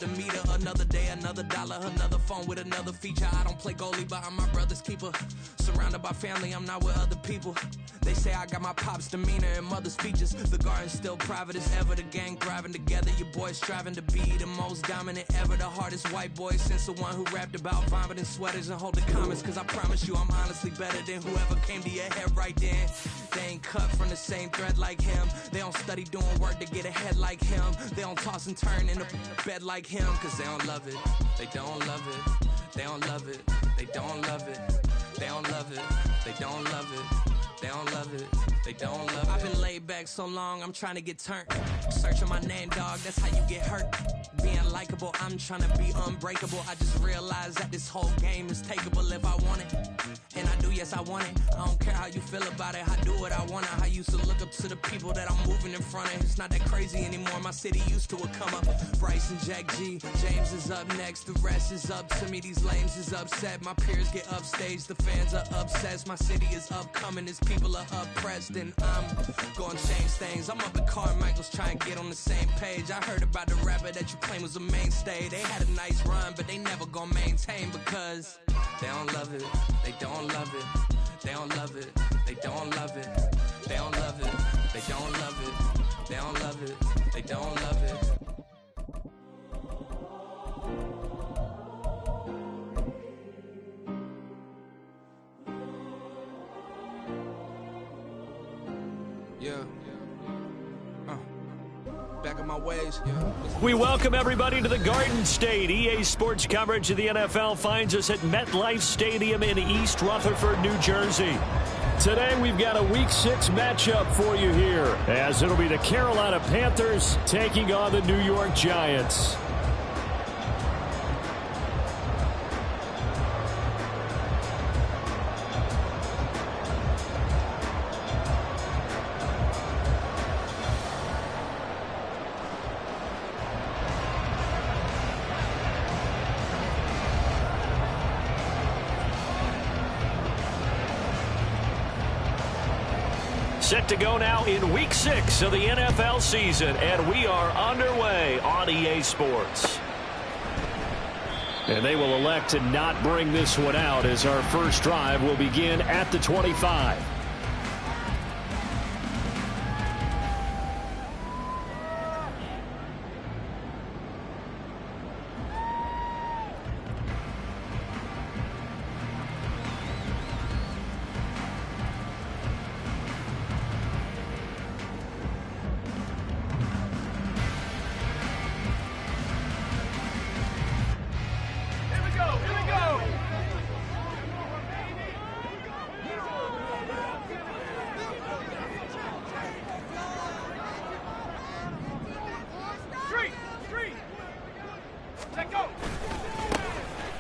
The meter, another day, another dollar, another phone with another feature. I don't play goalie, but I'm my brother's keeper. Surrounded by family, I'm not with other people. They say I got my pop's demeanor and mother's features. The garden's still private as ever, the gang thriving together. Your boys striving to be the most dominant ever. The hardest white boy since the one who rapped about vomiting sweaters and holding comments. Cause I promise you I'm honestly better than whoever came to your head right then. They ain't cut from the same thread like him. They don't study doing work to get ahead like him. They don't toss and turn in the bed like him. Cause they don't love it, they don't love it. They don't love it, they don't love it. They don't love it, they don't love it. They don't love it, they don't love it. I've been laid back so long, I'm trying to get turned. Searching my name, dog, that's how you get hurt. Being likable, I'm trying to be unbreakable. I just realized that this whole game is takeable if I want it. And I do, yes, I want it. I don't care how you feel about it, I do what I want it. I used to look up to the people that I'm moving in front of. It's not that crazy anymore, my city used to a come up. Bryce and Jack G, James is up next. The rest is up to me, these lames is upset. My peers get upstaged, the fans are obsessed. My city is upcoming, it's people are oppressed, and I'm gonna change things. I'm up at Carmichael's trying to get on the same page. I heard about the rapper that you claim was a mainstay. They had a nice run, but they never gonna maintain because they don't love it, they don't love it, they don't love it, they don't love it, they don't love it, they don't love it, they don't love it, they don't love it. Yeah. Back on my ways. Yeah. We welcome everybody to the Garden State. EA Sports coverage of the NFL finds us at MetLife Stadium in East Rutherford, New Jersey. Today we've got a Week 6 matchup for you here, as it'll be the Carolina Panthers taking on the New York Giants. Set to go now in Week 6 of the NFL season, and we are underway on EA Sports. And they will elect to not bring this one out as our first drive will begin at the 25.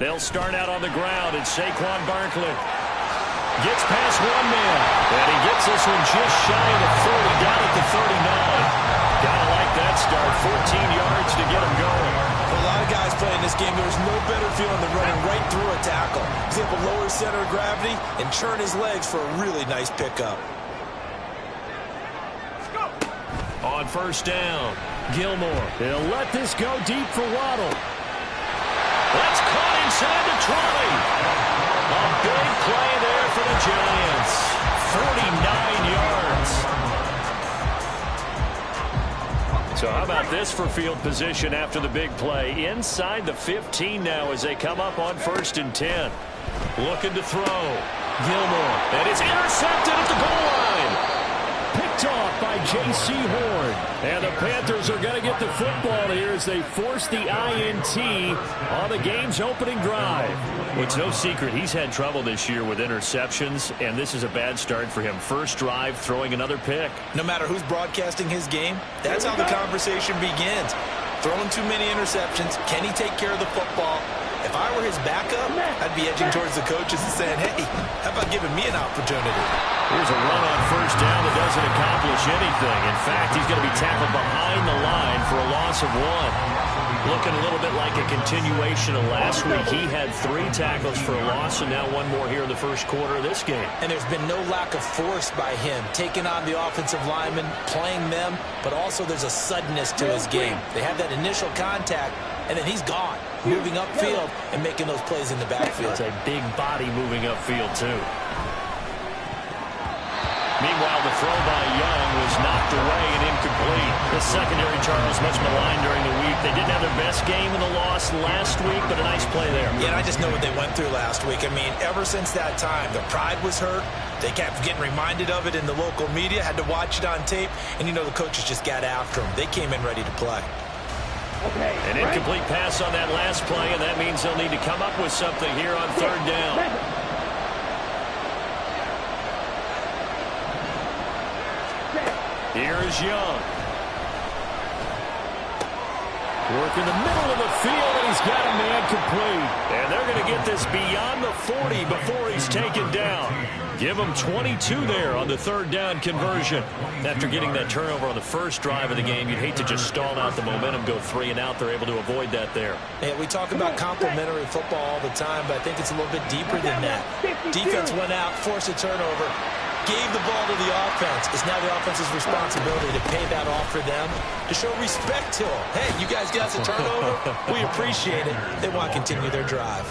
They'll start out on the ground, and Saquon Barkley gets past one man, and he gets this one just shy of the 40, down at the 39. Gotta like that start, 14 yards to get him going. For a lot of guys playing this game, there's no better feeling than running right through a tackle. He's able to lower his center of gravity and churn his legs for a really nice pickup. On first down, Gilmore. He'll let this go deep for Waddle. That's caught inside the 20. A big play there for the Giants. 49 yards. So how about this for field position after the big play? Inside the 15 now as they come up on 1st and 10. Looking to throw. Gilmore. And it's intercepted at the goal line. Picked off by J.C. Horn. And the Panthers are going to get the football here as they force the INT on the game's opening drive. Well, it's no secret he's had trouble this year with interceptions, and this is a bad start for him. First drive, throwing another pick. No matter who's broadcasting his game, that's how the conversation begins. Throwing too many interceptions. Can he take care of the football? If I were his backup, I'd be edging towards the coaches and saying, hey, how about giving me an opportunity? Here's a run on first down that doesn't accomplish anything. In fact, he's going to be tackled behind the line for a loss of 1. Looking a little bit like a continuation of last week. He had 3 tackles for a loss, and now 1 more here in the first quarter of this game. And there's been no lack of force by him, taking on the offensive linemen, playing them, but also there's a suddenness to his game. They have that initial contact, and then he's gone, moving upfield and making those plays in the backfield. It's a big body moving upfield, too. Meanwhile, the throw by Young was knocked away and incomplete. The secondary, Charles, much maligned during the week. They didn't have their best game in the loss last week, but a nice play there. Yeah, and I just know what they went through last week. I mean, ever since that time, their pride was hurt. They kept getting reminded of it in the local media, had to watch it on tape, and you know the coaches just got after them. They came in ready to play. An incomplete pass on that last play, and that means they'll need to come up with something here on 3rd down. Here's Young. Work in the middle of the field, and he's got a man complete. And they're going to get this beyond the 40 before he's taken down. Give him 22 there on the 3rd down conversion. After getting that turnover on the first drive of the game, you'd hate to just stall out the momentum, go 3 and out. They're able to avoid that there. Yeah, we talk about complementary football all the time, but I think it's a little bit deeper than that. Defense went out, forced a turnover, gave the ball to the offense. It's now the offense's responsibility to pay that off for them, to show respect to them. Hey, you guys got us a turnover. We appreciate it. They want to continue their drive.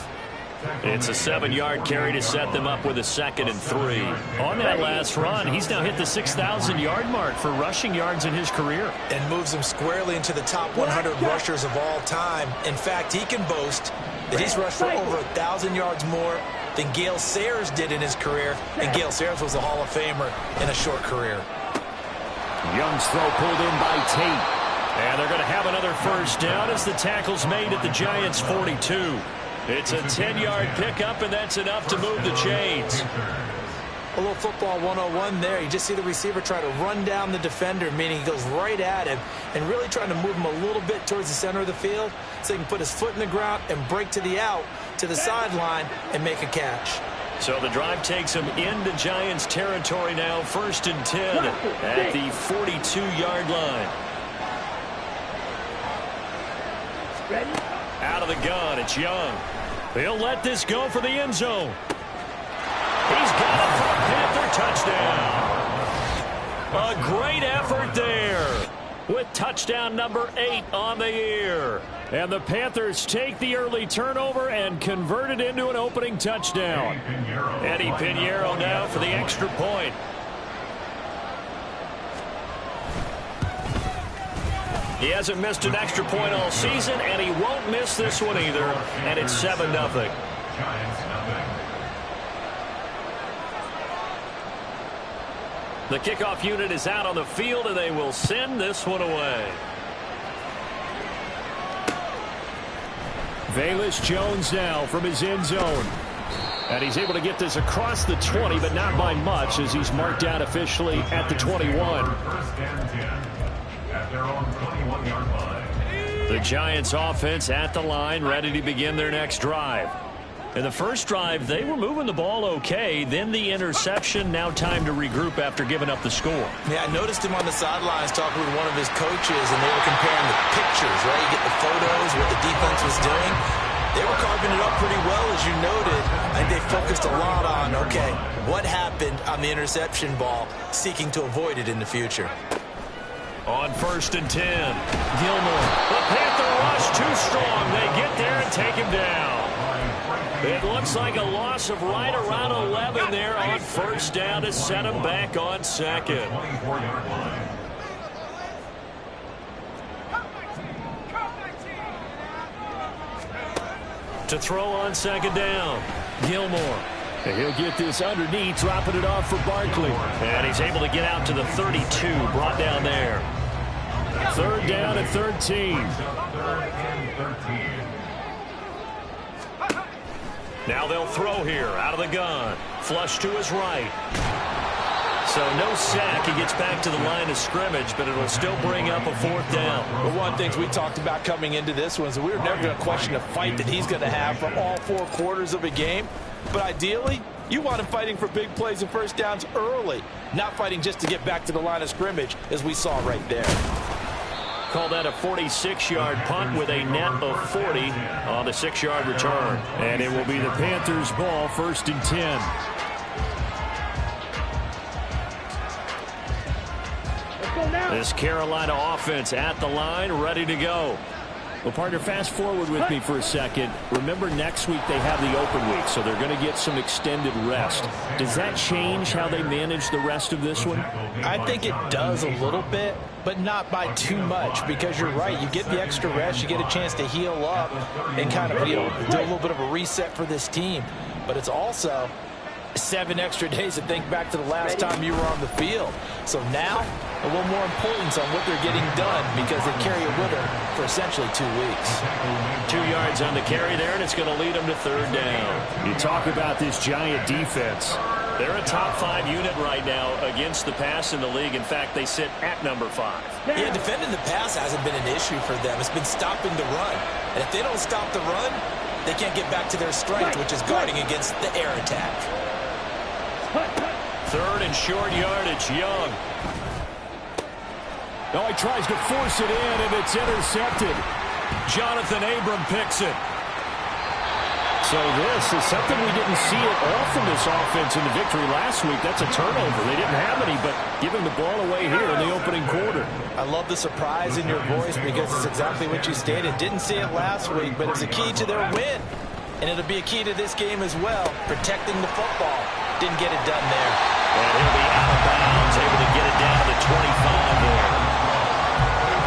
It's a 7-yard carry to set them up with a 2nd and 3. On that last run, he's now hit the 6,000-yard mark for rushing yards in his career. And moves him squarely into the top 100 rushers of all time. In fact, he can boast that he's rushed for over 1,000 yards more than Gale Sayers did in his career. And Gale Sayers was a Hall of Famer in a short career. Young's throw pulled in by Tate. And they're going to have another first down as the tackle's made at the Giants' 42. It's a 10-yard pickup, and that's enough to move the chains. A little football 101 there. You just see the receiver try to run down the defender, meaning he goes right at him and really trying to move him a little bit towards the center of the field so he can put his foot in the ground and break to the out, to the sideline, and make a catch. So the drive takes him into Giants territory now, 1st and 10 at the 42-yard line. Ready? Out of the gun, it's Young. He'll let this go for the end zone. He's got it for a Panther touchdown. A great effort there with touchdown number 8 on the year. And the Panthers take the early turnover and convert it into an opening touchdown. Eddie Pinheiro now for the extra point. He hasn't missed an extra point all season, and he won't miss this one either. And it's 7-0. The kickoff unit is out on the field, and they will send this one away. Velus Jones now from his end zone. And he's able to get this across the 20, but not by much, as he's marked out officially at the 21. The Giants offense at the line, ready to begin their next drive. In the first drive, they were moving the ball okay. Then the interception. Now time to regroup after giving up the score. Yeah, I noticed him on the sidelines talking with one of his coaches, and they were comparing the pictures, right? You get the photos, what the defense was doing. They were carving it up pretty well, as you noted. I think they focused a lot on, okay, what happened on the interception ball, seeking to avoid it in the future. On 1st and 10, Gilmore. The Panther rush too strong. They get there and take him down. It looks like a loss of right around 11 there on 1st down to set him back on 2nd. To throw on 2nd down, Gilmore. And he'll get this underneath, dropping it off for Barkley. And he's able to get out to the 32, brought down there. 3rd down at 13. Now they'll throw here, out of the gun. Flush to his right. So no sack. He gets back to the line of scrimmage, but it'll still bring up a 4th down. Well, one of the things we talked about coming into this one is that we were never going to question the fight that he's going to have for all 4 quarters of a game. But ideally, you want him fighting for big plays and first downs early, not fighting just to get back to the line of scrimmage, as we saw right there. Call that a 46-yard punt with a net of 40 on the 6-yard return. And it will be the Panthers' ball, 1st and 10. This Carolina offense at the line, ready to go. Well, partner, fast forward with me for a second. Remember, next week they have the open week, so they're going to get some extended rest. Does that change how they manage the rest of this one? I think it does a little bit, but not by too much, because you're right. You get the extra rest, you get a chance to heal up and kind of, do a little bit of a reset for this team. But it's also 7 extra days to think back to the last time you were on the field. So now, a little more importance on what they're getting done, because they carry it with them for essentially 2 weeks. 2 yards on the carry there, and it's going to lead them to 3rd down. You talk about this giant defense. They're a top 5 unit right now against the pass in the league. In fact, they sit at number 5. Yeah, defending the pass hasn't been an issue for them. It's been stopping the run. And if they don't stop the run, they can't get back to their strength, which is guarding against the air attack. 3rd and short yardage, Young. Oh, he tries to force it in, and it's intercepted. Jonathan Abram picks it. So this is something we didn't see at all from this offense in the victory last week. That's a turnover. They didn't have any, but giving the ball away here in the opening quarter. I love the surprise in your voice, because it's exactly what you stated. Didn't see it last week, but it's a key to their win. And it'll be a key to this game as well, protecting the football. Didn't get it done there. And he'll be out of bounds, able to get it down to the 25 there.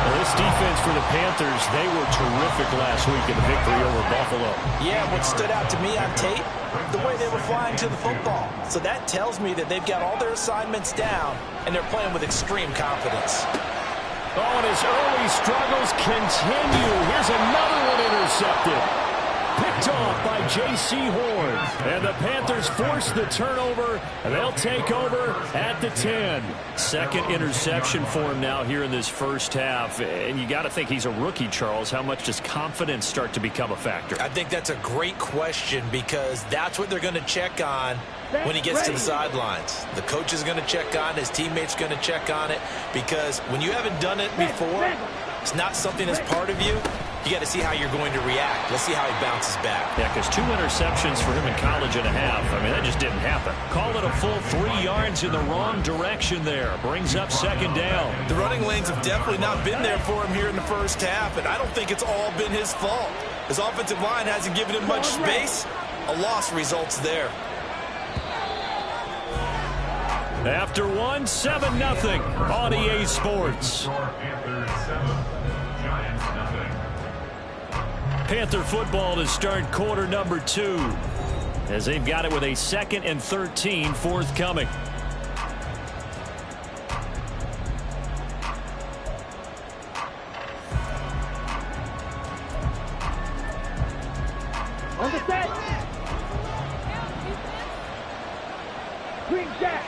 Well, this defense for the Panthers, they were terrific last week in the victory over Buffalo. Yeah, what stood out to me on tape, the way they were flying to the football. So that tells me that they've got all their assignments down, and they're playing with extreme confidence. Oh, and his early struggles continue. Here's another one intercepted. Picked off by J.C. Horn. And the Panthers force the turnover, and they'll take over at the 10. 2nd interception for him now here in this first half. And you got to think he's a rookie, Charles. How much does confidence start to become a factor? I think that's a great question, because that's what they're going to check on when he gets to the sidelines. The coach is going to check on it. His teammates going to check on it, because when you haven't done it before, it's not something that's part of you. You got to see how you're going to react. Let's see how he bounces back. Yeah, because 2 interceptions for him in college and a half. I mean, that just didn't happen. Call it a full 3 yards in the wrong direction there. Brings up 2nd down. The running lanes have definitely not been there for him here in the first half, and I don't think it's all been his fault. His offensive line hasn't given him much space. A loss results there. After 1, 7-0 on EA Sports. Panther football to start quarter number 2, as they've got it with a 2nd and 13 forthcoming. On the set. Green jack.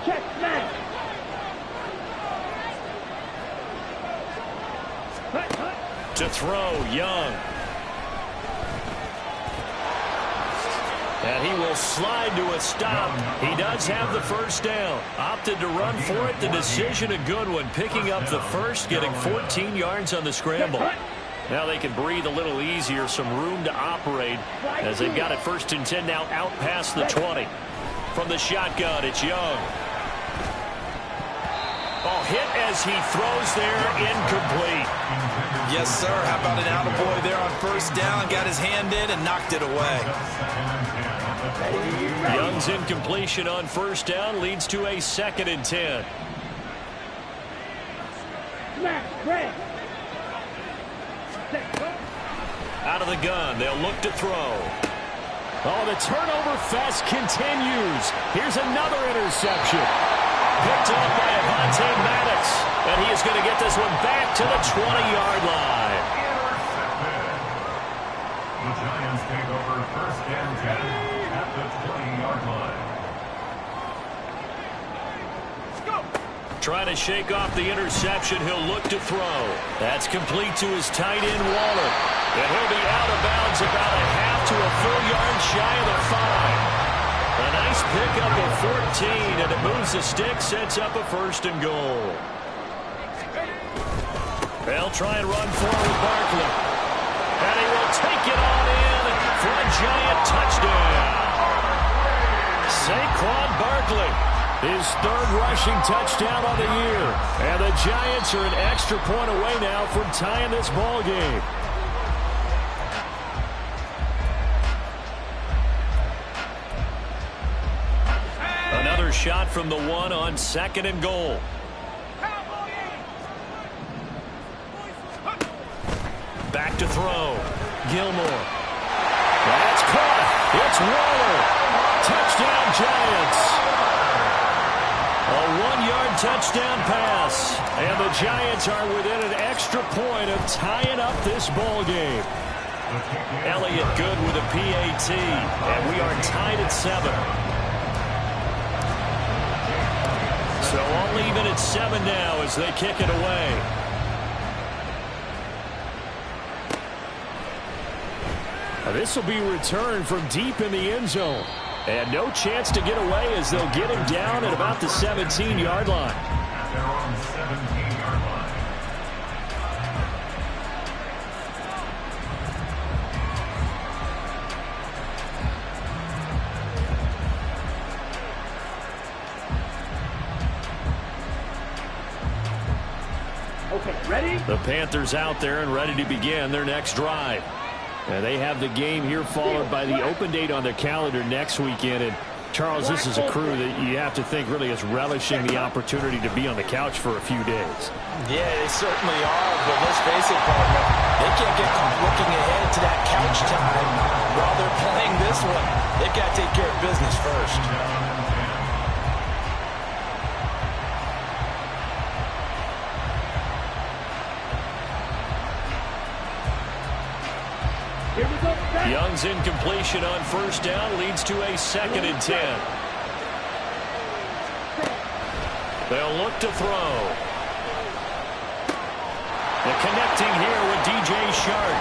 Check smash. To throw, Young. And he will slide to a stop. He does have the 1st down. Opted to run for it. The decision a good one. Picking up the 1st, getting 14 yards on the scramble. Now they can breathe a little easier. Some room to operate, as they've got it 1st and 10 now out past the 20. From the shotgun, it's Young. Oh, hit as he throws there, incomplete. Yes, sir. How about an attaboy there on 1st down? Got his hand in and knocked it away. Young's incompletion on 1st down leads to a 2nd and 10. Out of the gun, they'll look to throw. Oh, the turnover fest continues. Here's another interception. Picked up by Avonte Maddox. And he is going to get this one back to the 20-yard line. The Giants take over 1st and 10 at the 20-yard line. Trying to shake off the interception. He'll look to throw. That's complete to his tight end, Waller. And he'll be out of bounds about a half to a full yard shy of the 5. A nice pickup of 14, and it moves the stick, sets up a 1st and goal. They'll try and run forward Barkley. And he will take it on in for a giant touchdown. Saquon Barkley, his third rushing touchdown of the year. And the Giants are an extra point away now from tying this ball game. Another shot from the one on 2nd and goal. Back to throw. Gilmore. That's caught. It's Waller. Touchdown Giants. A 1-yard touchdown pass. And the Giants are within an extra point of tying up this ball game. Elliott good with a PAT. And we are tied at 7. So all even at 7 now as they kick it away. This will be returned from deep in the end zone. And no chance to get away as they'll get him down at about the 17-yard line. They're on 17-yard line. Okay, ready? The Panthers out there and ready to begin their next drive. And they have the game here followed by the open date on their calendar next weekend. And Charles, this is a crew that you have to think really is relishing the opportunity to be on the couch for a few days. Yeah, they certainly are, but let's face it, partner, they can't get looking ahead to that couch time while they're playing this one. They've got to take care of business first. Young's incompletion on 1st down leads to a 2nd and 10. They'll look to throw. The connecting here with DJ Shark.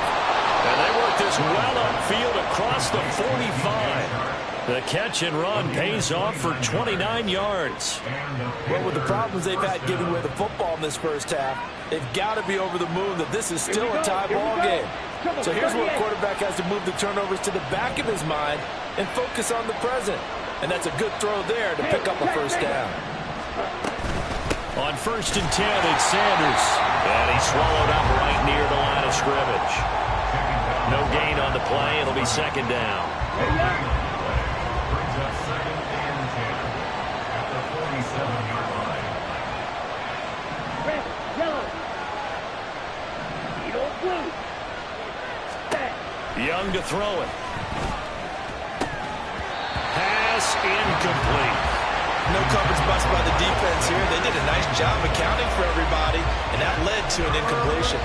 And they work this well upfield across the 45. The catch and run pays off for 29 yards. Well, with the problems they've had getting away the football in this first half, they've got to be over the moon that this is still a tie ball game. So here's where a quarterback has to move the turnovers to the back of his mind and focus on the present. And that's a good throw there to pick up a 1st down. On 1st and 10, it's Sanders. And he swallowed up right near the line of scrimmage. No gain on the play. It'll be 2nd down. Brings up 2nd and 10 at the 47-yard line. Red, yellow. Yellow, blue. Young to throw it. Pass incomplete. No coverage bust by the defense here. They did a nice job accounting for everybody, and that led to an incompletion.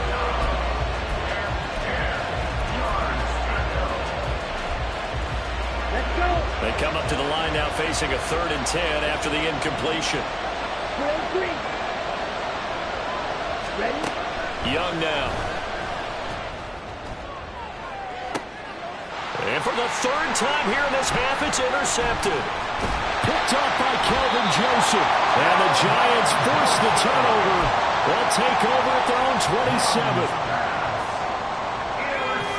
Let's go. They come up to the line now facing a 3rd and 10 after the incompletion. Green. Ready? Young now. And for the 3rd time here in this half, it's intercepted. Picked off by Kelvin Joseph. And the Giants force the turnover. They'll take over at their own 27.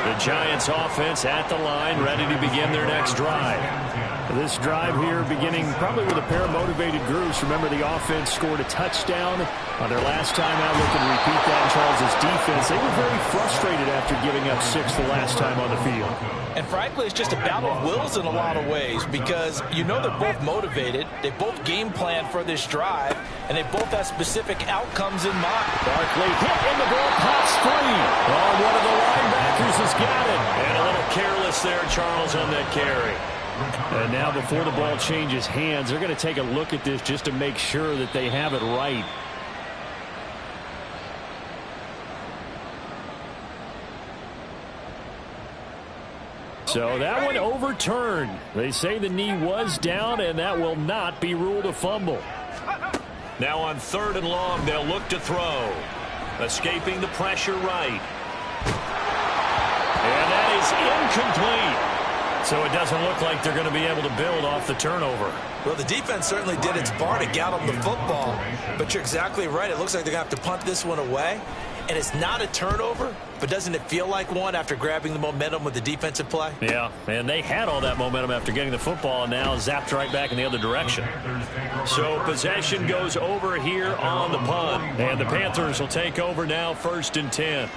The Giants offense at the line, ready to begin their next drive. This drive here beginning probably with a pair of motivated groups. Remember, the offense scored a touchdown on their last time out. Looking to repeat that in Charles's defense. They were very frustrated after giving up 6 the last time on the field. And frankly, it's just a battle of wills in a lot of ways because you know they're both motivated. They both game plan for this drive, and they both have specific outcomes in mind. Barkley hit and the ball pops free. Oh, one of the linebackers has got it. And a little careless there, Charles, on that carry. And now before the ball changes hands, they're going to take a look at this just to make sure that they have it right. So that one overturned. They say the knee was down, and that will not be ruled a fumble. Now on 3rd and long, they'll look to throw. Escaping the pressure right. And that is incomplete. So it doesn't look like they're going to be able to build off the turnover. Well, the defense certainly did its part to gallop the football. But you're exactly right. It looks like they're going to have to punt this one away. and it's not a turnover, but doesn't it feel like one after grabbing the momentum with the defensive play? Yeah, and they had all that momentum after getting the football and now zapped right back in the other direction. So possession goes over here on the punt, and the Panthers will take over now 1st and 10.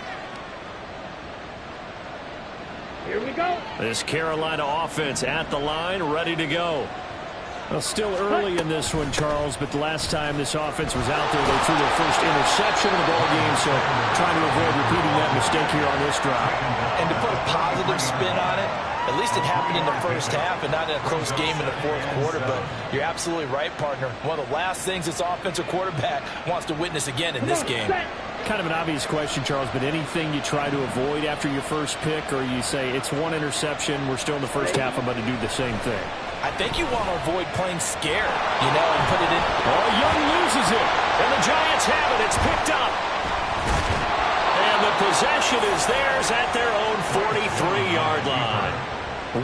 Here we go. This Carolina offense at the line, ready to go. Well, still early in this one, Charles, but the last time this offense was out there, they threw their first interception of the ball game, so trying to avoid repeating that mistake here on this drive. And to put a positive spin on it, at least it happened in the first half and not in a close game in the fourth quarter, but you're absolutely right, partner. One of the last things this offensive quarterback wants to witness again in this game. Kind of an obvious question, Charles, but anything you try to avoid after your first pick, or you say it's one interception, we're still in the first half, I'm going to do the same thing? I think you want to avoid playing scared, and put it in. Oh, Young loses it, and the Giants have it. It's picked up. And the possession is theirs at their own 43-yard line.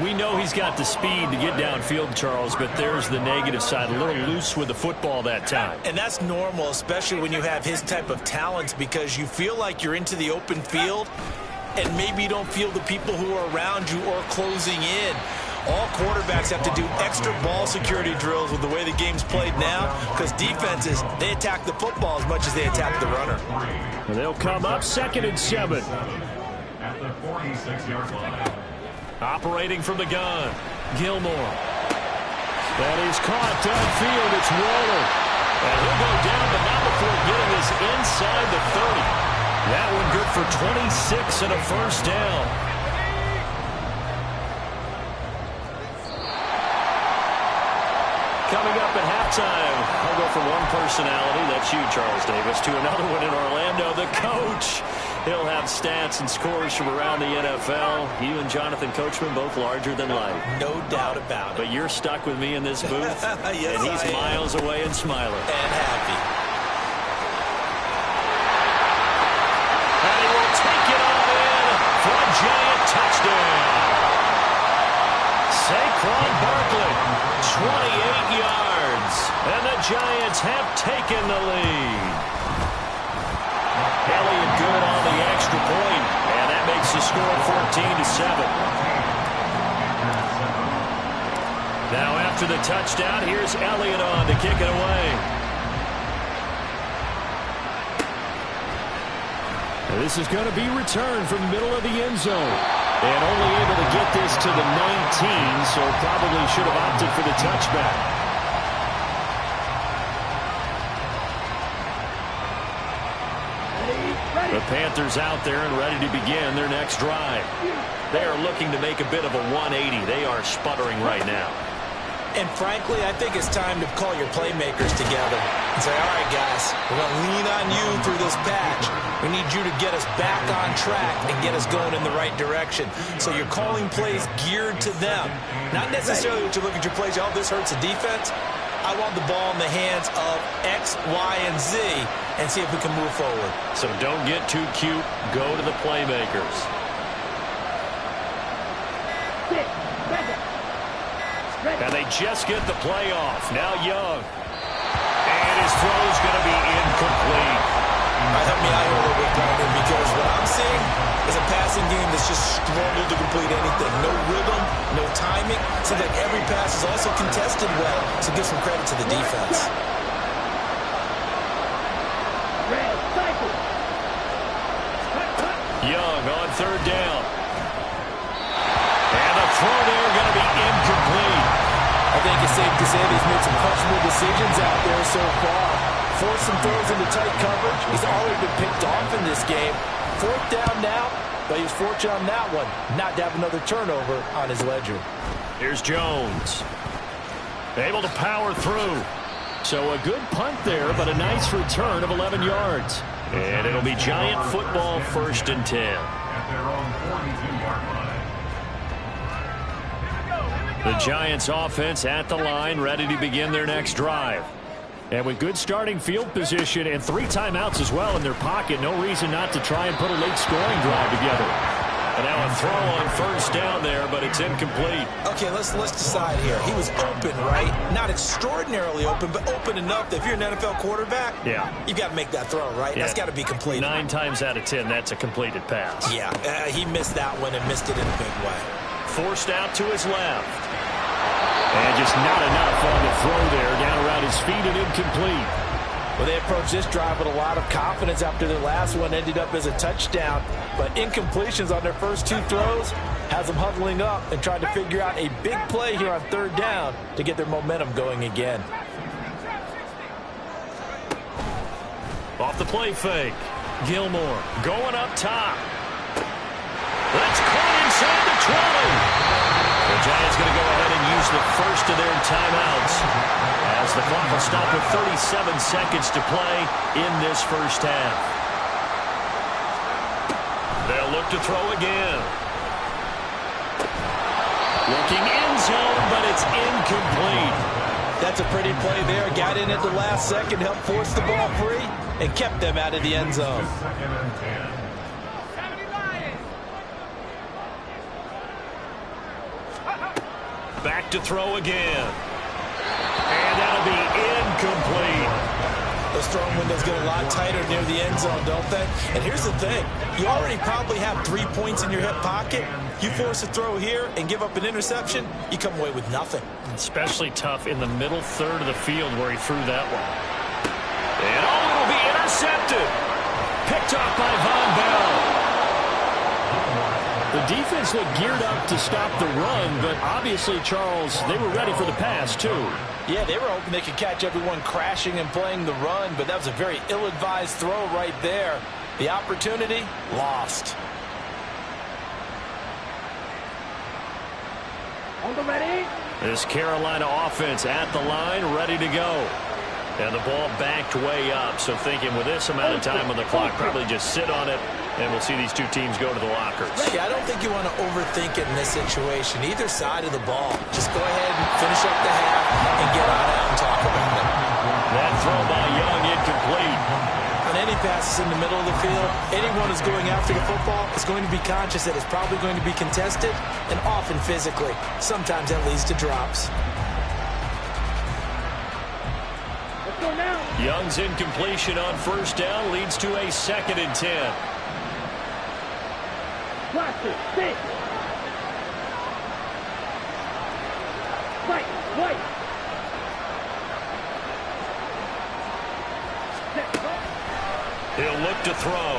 We know he's got the speed to get downfield, Charles, but there's the negative side. A little loose with the football that time. And that's normal, especially when you have his type of talents, because you feel like you're into the open field, and maybe you don't feel the people who are around you or closing in. All quarterbacks have to do extra ball security drills with the way the game's played now, because defenses, they attack the football as much as they attack the runner. And they'll come up 2nd and 7. At the 46-yard line. Operating from the gun, Gilmore. That is caught downfield. It's Waller. And he'll go down, but not before getting this inside the 30. That one good for 26 and a first down. Coming up at halftime, I'll go from one personality, that's you, Charles Davis, to another one in Orlando, the coach. He'll have stats and scores from around the NFL. You and Jonathan Coachman, both larger than life. No doubt about it. But you're stuck with me in this booth, yes, and he's miles away and smiling. And happy. And he will take it all in for a Giant touchdown. Saquon Barkley, 28 yards, and the Giants have taken the lead. Elliott good on the extra point, and that makes the score 14-7. Now after the touchdown, here's Elliott on to kick it away. And this is going to be returned from the middle of the end zone. And only able to get this to the 19, so probably should have opted for the touchback. The Panthers out there and ready to begin their next drive. They are looking to make a bit of a 180. They are sputtering right now. And frankly, I think it's time to call your playmakers together and say, all right, guys, we're going to lean on you through this patch. We need you to get us back on track and get us going in the right direction. So you're calling plays geared to them. Not necessarily what you look at your plays, oh, this hurts the defense. I want the ball in the hands of X, Y, and Z and see if we can move forward. So don't get too cute. Go to the playmakers. And they just get the play off. Now Young. And his throw is going to be incomplete. Help me out here a little bit, Brandon, because what I'm seeing is a passing game that's just struggled to complete anything. No rhythm, no timing. Seems like every pass is also contested well, so give some credit to the defense. Young on 3rd down. And the throw there going to be incomplete. I think it's safe to say that he's made some questionable decisions out there so far. Forced some throws into tight coverage. He's already been picked off in this game. 4th down now, but he was fortunate on that one not to have another turnover on his ledger. Here's Jones. Able to power through. So a good punt there, but a nice return of 11 yards. And it'll be Giant football 1st and 10. At their own 42-yard line. The Giants offense at the line, ready to begin their next drive. And with good starting field position and 3 timeouts as well in their pocket, no reason not to try and put a late scoring drive together. And now a throw on first down there, but it's incomplete. Okay, let's decide here. He was open, right? Not extraordinarily open, but open enough that if you're an NFL quarterback, you've got to make that throw, right? That's got to be complete. 9 times out of 10, that's a completed pass. Yeah, he missed that one and missed it in a big way. Forced out to his left. And just not enough on the throw there. Down around his feet and incomplete. Well, they approached this drive with a lot of confidence after their last one ended up as a touchdown. But incompletions on their first 2 throws has them huddling up and trying to figure out a big play here on third down to get their momentum going again. Off the play fake. Gilmore going up top. That's caught inside the 20. The Giants going to go ahead and use the first of their timeouts as the clock will stop with 37 seconds to play in this first half. They'll look to throw again. Looking end zone, but it's incomplete. That's a pretty play there. Got in at the last second, helped force the ball free, and kept them out of the end zone. Back to throw again. And that'll be incomplete. Those throwing windows get a lot tighter near the end zone, don't they? And here's the thing. You already probably have 3 points in your hip pocket. You force a throw here and give up an interception, you come away with nothing. Especially tough in the middle third of the field where he threw that one. And it'll be intercepted. Picked off by Von Bell. The defense looked geared up to stop the run, but obviously, Charles, they were ready for the pass, too. Yeah, they were hoping they could catch everyone crashing and playing the run, but that was a very ill-advised throw right there. The opportunity, lost. On the ready. This Carolina offense at the line, ready to go. And the ball backed way up, so thinking with this amount of time on the clock, probably just sit on it, and we'll see these 2 teams go to the lockers. Yeah, I don't think you want to overthink it in this situation. Either side of the ball. Just go ahead and finish up the half and get on out and talk about it. That throw by Young incomplete. On any passes in the middle of the field, anyone who's going after the football is going to be conscious that it's probably going to be contested, and often physically. Sometimes that leads to drops. Young's incompletion on first down leads to a 2nd and 10. Blaster, stick. Right, right. He'll look to throw.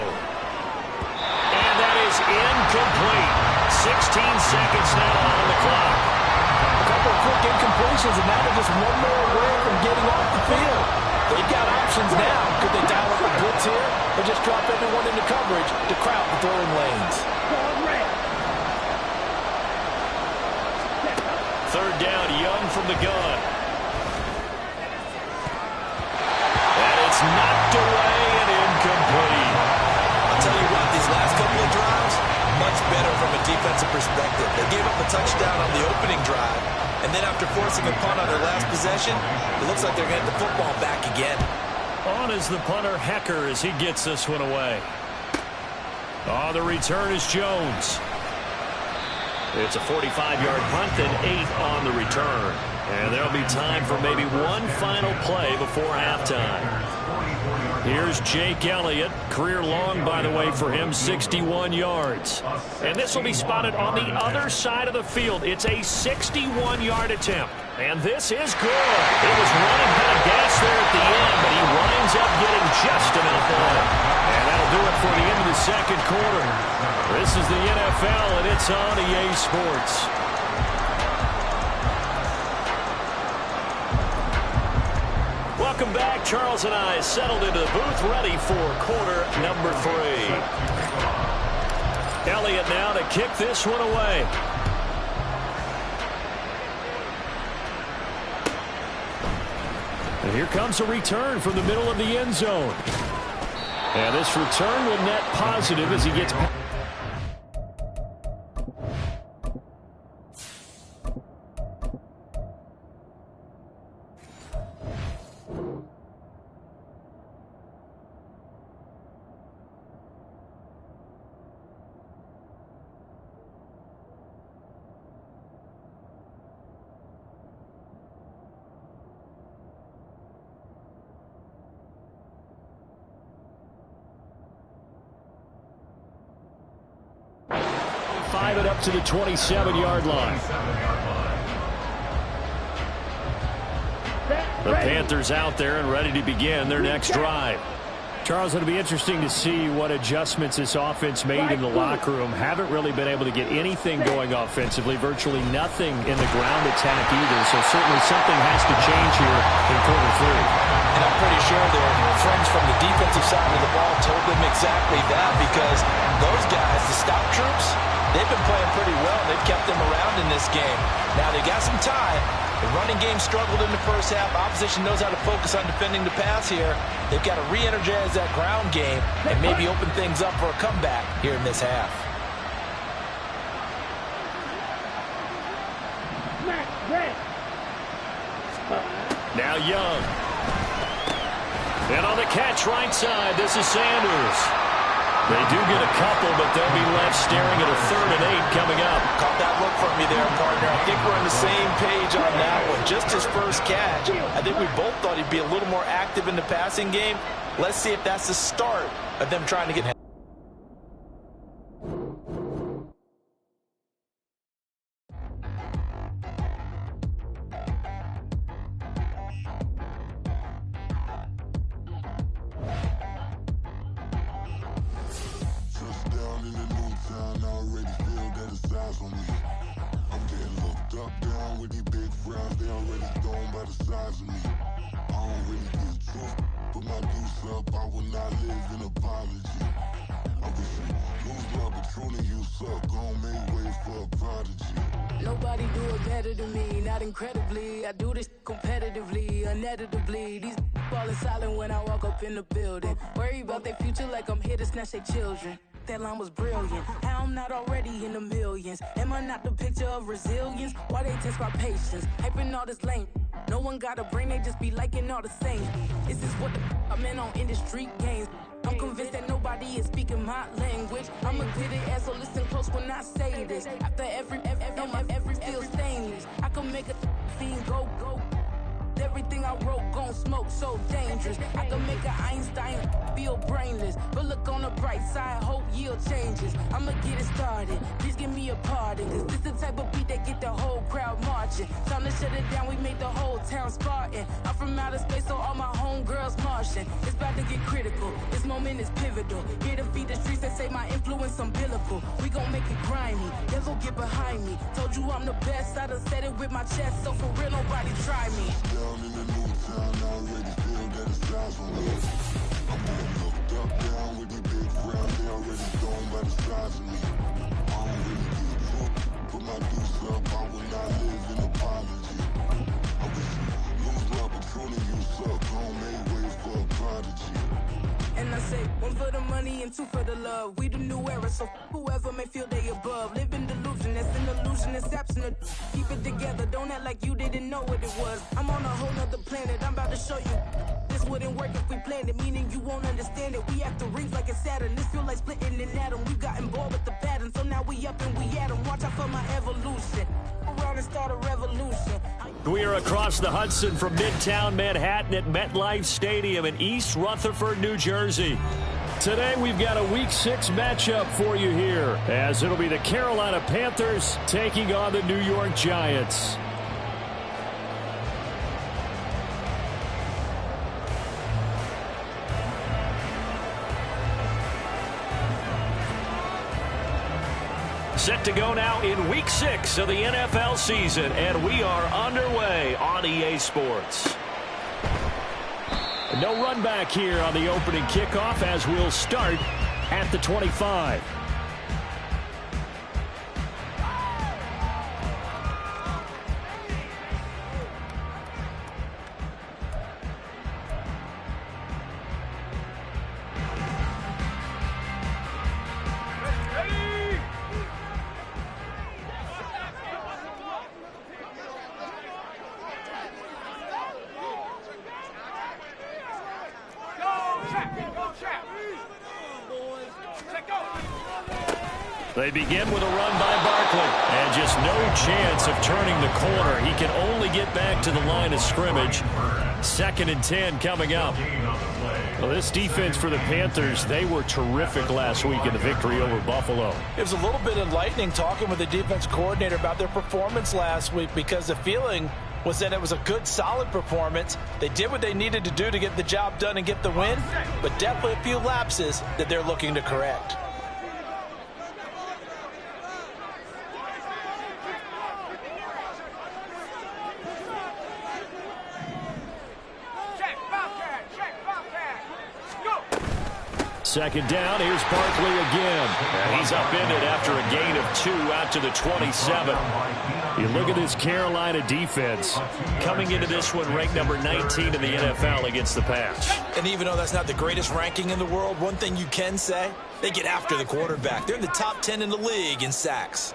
And that is incomplete. 16 seconds now on the clock. A couple of quick incompletions, and now they're just one more away from getting off the field. They've got options now. Could they dial up a blitz here or just drop everyone into coverage to crowd the throwing lanes? Third down, Young from the gun. And it's knocked away and incomplete. I'll tell you what, these last couple of drives, much better from a defensive perspective. They gave up a touchdown on the opening drive, and then after forcing a punt on their last possession, it looks like they're going to get the football back again. On is the punter, Hecker, as he gets this one away. On the return is Jones. It's a 45-yard punt, then 8 on the return. And there'll be time for maybe one final play before halftime. Here's Jake Elliott. Career long, by the way, for him, 61 yards. And this will be spotted on the other side of the field. It's a 61-yard attempt. And this is good. It was running out of gas there at the end, but he winds up getting just enough on it. And that'll do it for the end of the second quarter. This is the NFL, and it's on EA Sports. Welcome back. Charles and I settled into the booth, ready for quarter number 3. Elliott now to kick this one away. And here comes a return from the middle of the end zone. And this return will net positive as he gets... 5 it up to the 27-yard line. The Panthers out there and ready to begin their next drive. Charles, it'll be interesting to see what adjustments this offense made in the locker room. Haven't really been able to get anything going offensively, virtually nothing in the ground attack either. So certainly something has to change here in quarter 3. And I'm pretty sure their friends from the defensive side of the ball told them exactly that, because those guys, the stout troops, they've been playing pretty well. They've kept them around in this game. Now they got some time. The running game struggled in the first half. Opposition knows how to focus on defending the pass here. They've got to re-energize that ground game and maybe open things up for a comeback here in this half. Now Young. And on the catch right side, this is Sanders. They do get a couple, but they'll be left staring at a 3rd and 8 coming up. Caught that look from me there, partner. I think we're on the same page on that one. Just his first catch. I think we both thought he'd be a little more active in the passing game. Let's see if that's the start of them trying to get him. Nobody do it better than me, not incredibly. I do this competitively, uneditably. These falling silent when I walk up in the building. Worry about their future like I'm here to snatch their children. That line was brilliant. How I'm not already in the millions. Am I not the picture of resilience? Why they test my patience? Hyping all this lame. No one got a brain, they just be liking all the same. Is this what the I'm in on industry games? I'm convinced that nobody is speaking my language. I'm a good ass, so listen close when I say this. After every feel stainless, I can make a scene go. Everything I wrote gon' smoke, so dangerous. I can make an Einstein feel brainless, but look on the bright side, hope yield changes. I'ma get it started, please give me a pardon, cause this the type of beat that get the whole crowd marching. Time to shut it down, we made the whole town Spartan. I'm from outer space, so all my homegirls Martian. It's about to get critical, this moment is pivotal. Here to feed the streets that say my influence umbilical. We gon' make it grimy, never get behind me. Told you I'm the best, I done said it with my chest, so for real nobody try me. Down in the new town, I already feel that it's eyes on me. I'm getting looked up, down with these big crowds, they already gone by the size of me. I don't really get took, put my deuce up, I will not live in apology. I wish you lose love, but truly you suck, gon' make way for a prodigy. And I say, 1 for the money and 2 for the love. We the new era, so whoever may feel they above. Live in delusion, that's an illusion, that's absent. Keep it together, don't act like you didn't know what it was. I'm on a whole nother planet, I'm about to show you. This wouldn't work if we planned it, meaning you won't understand it. We have to rings like it's Saturn, this feel like splitting an atom. We gotten bored with the pattern, so now we up and we at 'em. Watch out for my evolution. Around and start a revolution. We are across the Hudson from Midtown Manhattan at MetLife Stadium in East Rutherford, New Jersey. Today we've got a Week 6 matchup for you here, as it'll be the Carolina Panthers taking on the New York Giants. Set to go now in Week 6 of the NFL season, and we are underway on EA Sports. No run back here on the opening kickoff, as we'll start at the 25. They begin with a run by Barkley, and just no chance of turning the corner. He can only get back to the line of scrimmage. 2nd and 10 coming up. Well, this defense for the Panthers, they were terrific last week in the victory over Buffalo. It was a little bit enlightening talking with the defense coordinator about their performance last week, because the feeling was that it was a good, solid performance. They did what they needed to do to get the job done and get the win, but definitely a few lapses that they're looking to correct. Second down, here's Barkley again. And he's upended after a gain of 2 out to the 27. You look at this Carolina defense. Coming into this one ranked number 19 in the NFL against the pass. And even though that's not the greatest ranking in the world, one thing you can say, they get after the quarterback. They're in the top 10 in the league in sacks.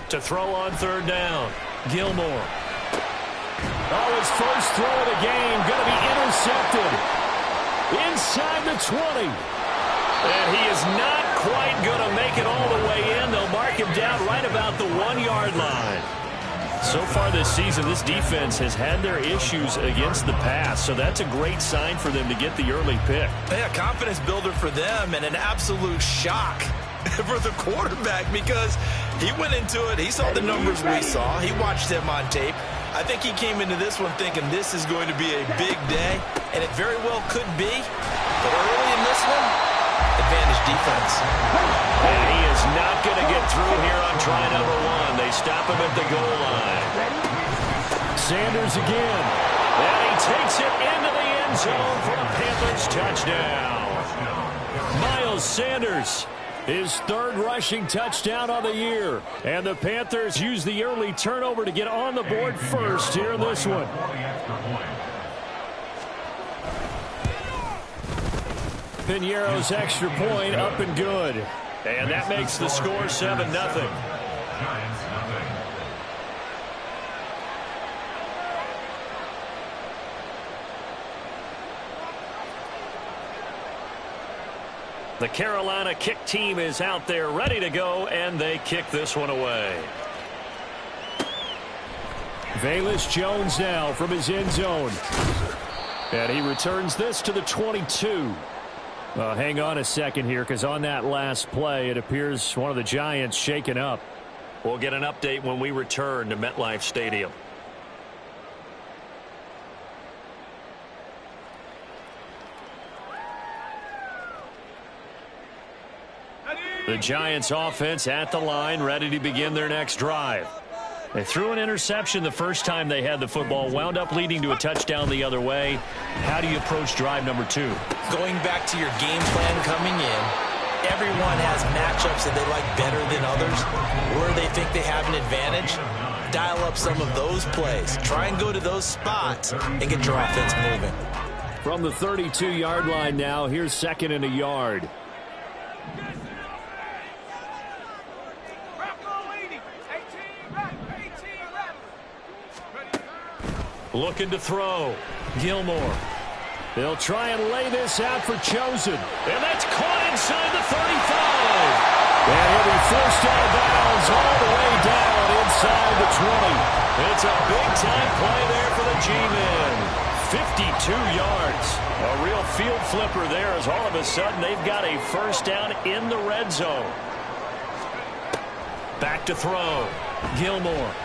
To throw on third down, Gilmore. Oh, his first throw of the game, going to be intercepted. Inside the 20. And he is not quite going to make it all the way in. They'll mark him down right about the 1-yard line. So far this season, this defense has had their issues against the pass, so that's a great sign for them to get the early pick. Yeah, confidence builder for them, and an absolute shock for the quarterback, because he went into it, he saw the numbers we saw, he watched them on tape. I think he came into this one thinking this is going to be a big day, and it very well could be. But early in this one, advantage defense. And he is not going to get through here on try number 1. They stop him at the goal line. Sanders again. And he takes it into the end zone for a Panthers touchdown. Miles Sanders, his third rushing touchdown on the year. And the Panthers use the early turnover to get on the board first here in this one. Piñeiro's extra point up and good. And that makes the score 7-0. The Carolina kick team is out there ready to go, and they kick this one away. Velus Jones now from his end zone. And he returns this to the 22. Hang on a second here, because on that last play, it appears one of the Giants shaken up. We'll get an update when we return to MetLife Stadium. The Giants offense at the line, ready to begin their next drive. They threw an interception the first time they had the football, wound up leading to a touchdown the other way. How do you approach drive number 2? Going back to your game plan coming in, everyone has matchups that they like better than others, where they think they have an advantage. Dial up some of those plays. Try and go to those spots and get your offense moving. From the 32-yard line now, here's 2nd and a yard. Looking to throw. Gilmore. They'll try and lay this out for Chosen. And that's caught inside the 35. And he'll be forced out of bounds all the way down inside the 20. It's a big-time play there for the G-men. 52 yards. A real field flipper there, as all of a sudden they've got a first down in the red zone. Back to throw. Gilmore.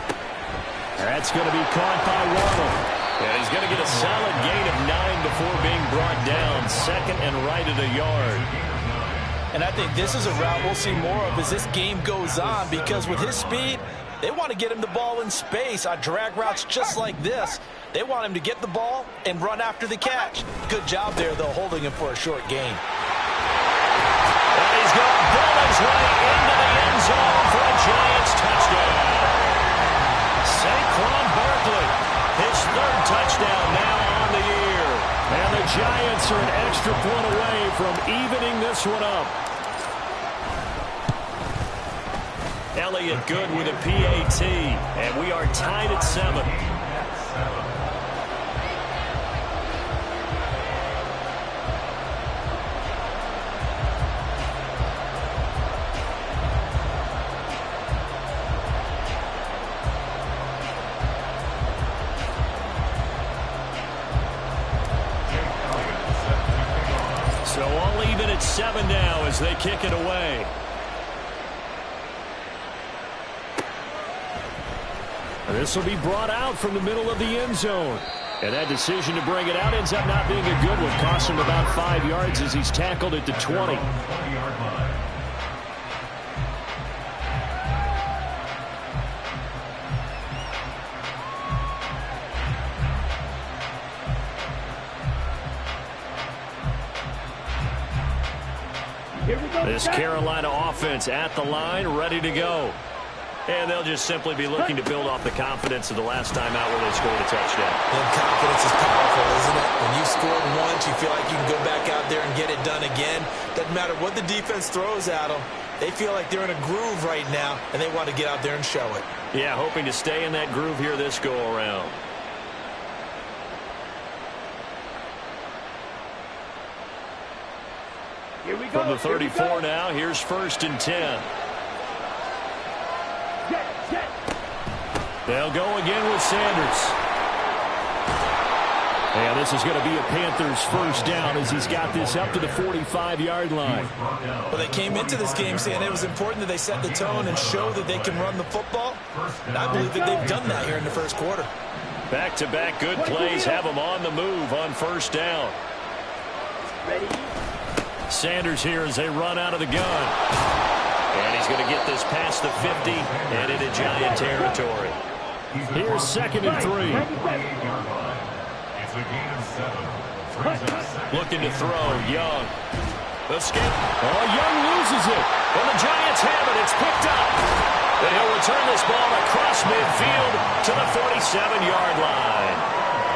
That's going to be caught by Waddle. And he's going to get a solid gain of 9 before being brought down. 2nd and right at a yard. And I think this is a route we'll see more of as this game goes on, because with his speed, they want to get him the ball in space on drag routes just like this. They want him to get the ball and run after the catch. Good job there, though, holding him for a short gain. And he's going to build his way into the end zone for a Giants touchdown. Saquon Barkley, his 3rd touchdown now on the year. And the Giants are an extra point away from evening this one up. Elliott good with a PAT, and we are tied at 7. coming now as they kick it away. This will be brought out from the middle of the end zone. And that decision to bring it out ends up not being a good one. Cost him about 5 yards as he's tackled at the 20. This Carolina offense at the line, ready to go. And they'll just simply be looking to build off the confidence of the last time out where they scored a touchdown. And confidence is powerful, isn't it? When you scored once, you feel like you can go back out there and get it done again. Doesn't matter what the defense throws at them. They feel like they're in a groove right now, and they want to get out there and show it. Yeah, hoping to stay in that groove here this go-around. Here we go. From the 34 now, here's 1st and 10. They'll go again with Sanders. And this is going to be a Panthers first down as he's got this up to the 45-yard line. Well, they came into this game saying it was important that they set the tone and show that they can run the football. And I believe that they've done that here in the first quarter. Back-to-back good plays have them on the move on first down. Ready? Sanders here as they run out of the gun. And he's going to get this past the 50 and into Giant territory. Here's 2nd and 3. It's a gain of 7. Looking to throw, Young. The skip. Oh, Young loses it. And the Giants have it. It's picked up. And he'll return this ball across midfield to the 47-yard line.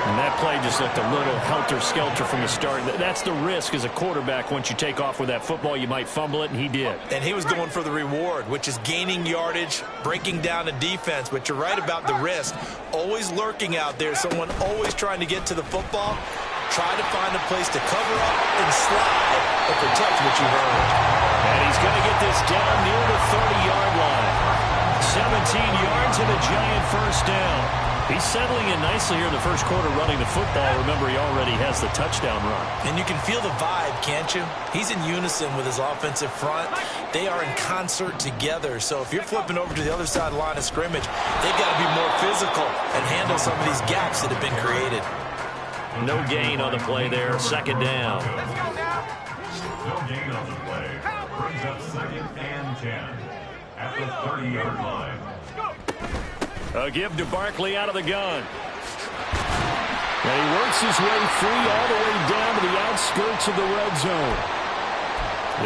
And that play just looked a little helter-skelter from the start. That's the risk as a quarterback. Once you take off with that football, you might fumble it, and he did. And he was going for the reward, which is gaining yardage, breaking down the defense. But you're right about the risk. Always lurking out there, someone always trying to get to the football. Try to find a place to cover up and slide and protect what you've earned. And he's going to get this down near the 30-yard line. 17 yards and a Giant first down. He's settling in nicely here in the first quarter running the football. Remember, he already has the touchdown run. And you can feel the vibe, can't you? He's in unison with his offensive front. They are in concert together. So if you're flipping over to the other side of the line of scrimmage, they've got to be more physical and handle some of these gaps that have been created. No gain on the play there. 2nd down. No gain on the play. Brings up 2nd and 10 at the 30-yard line. A give to Barkley out of the gun. And he works his way free all the way down to the outskirts of the red zone.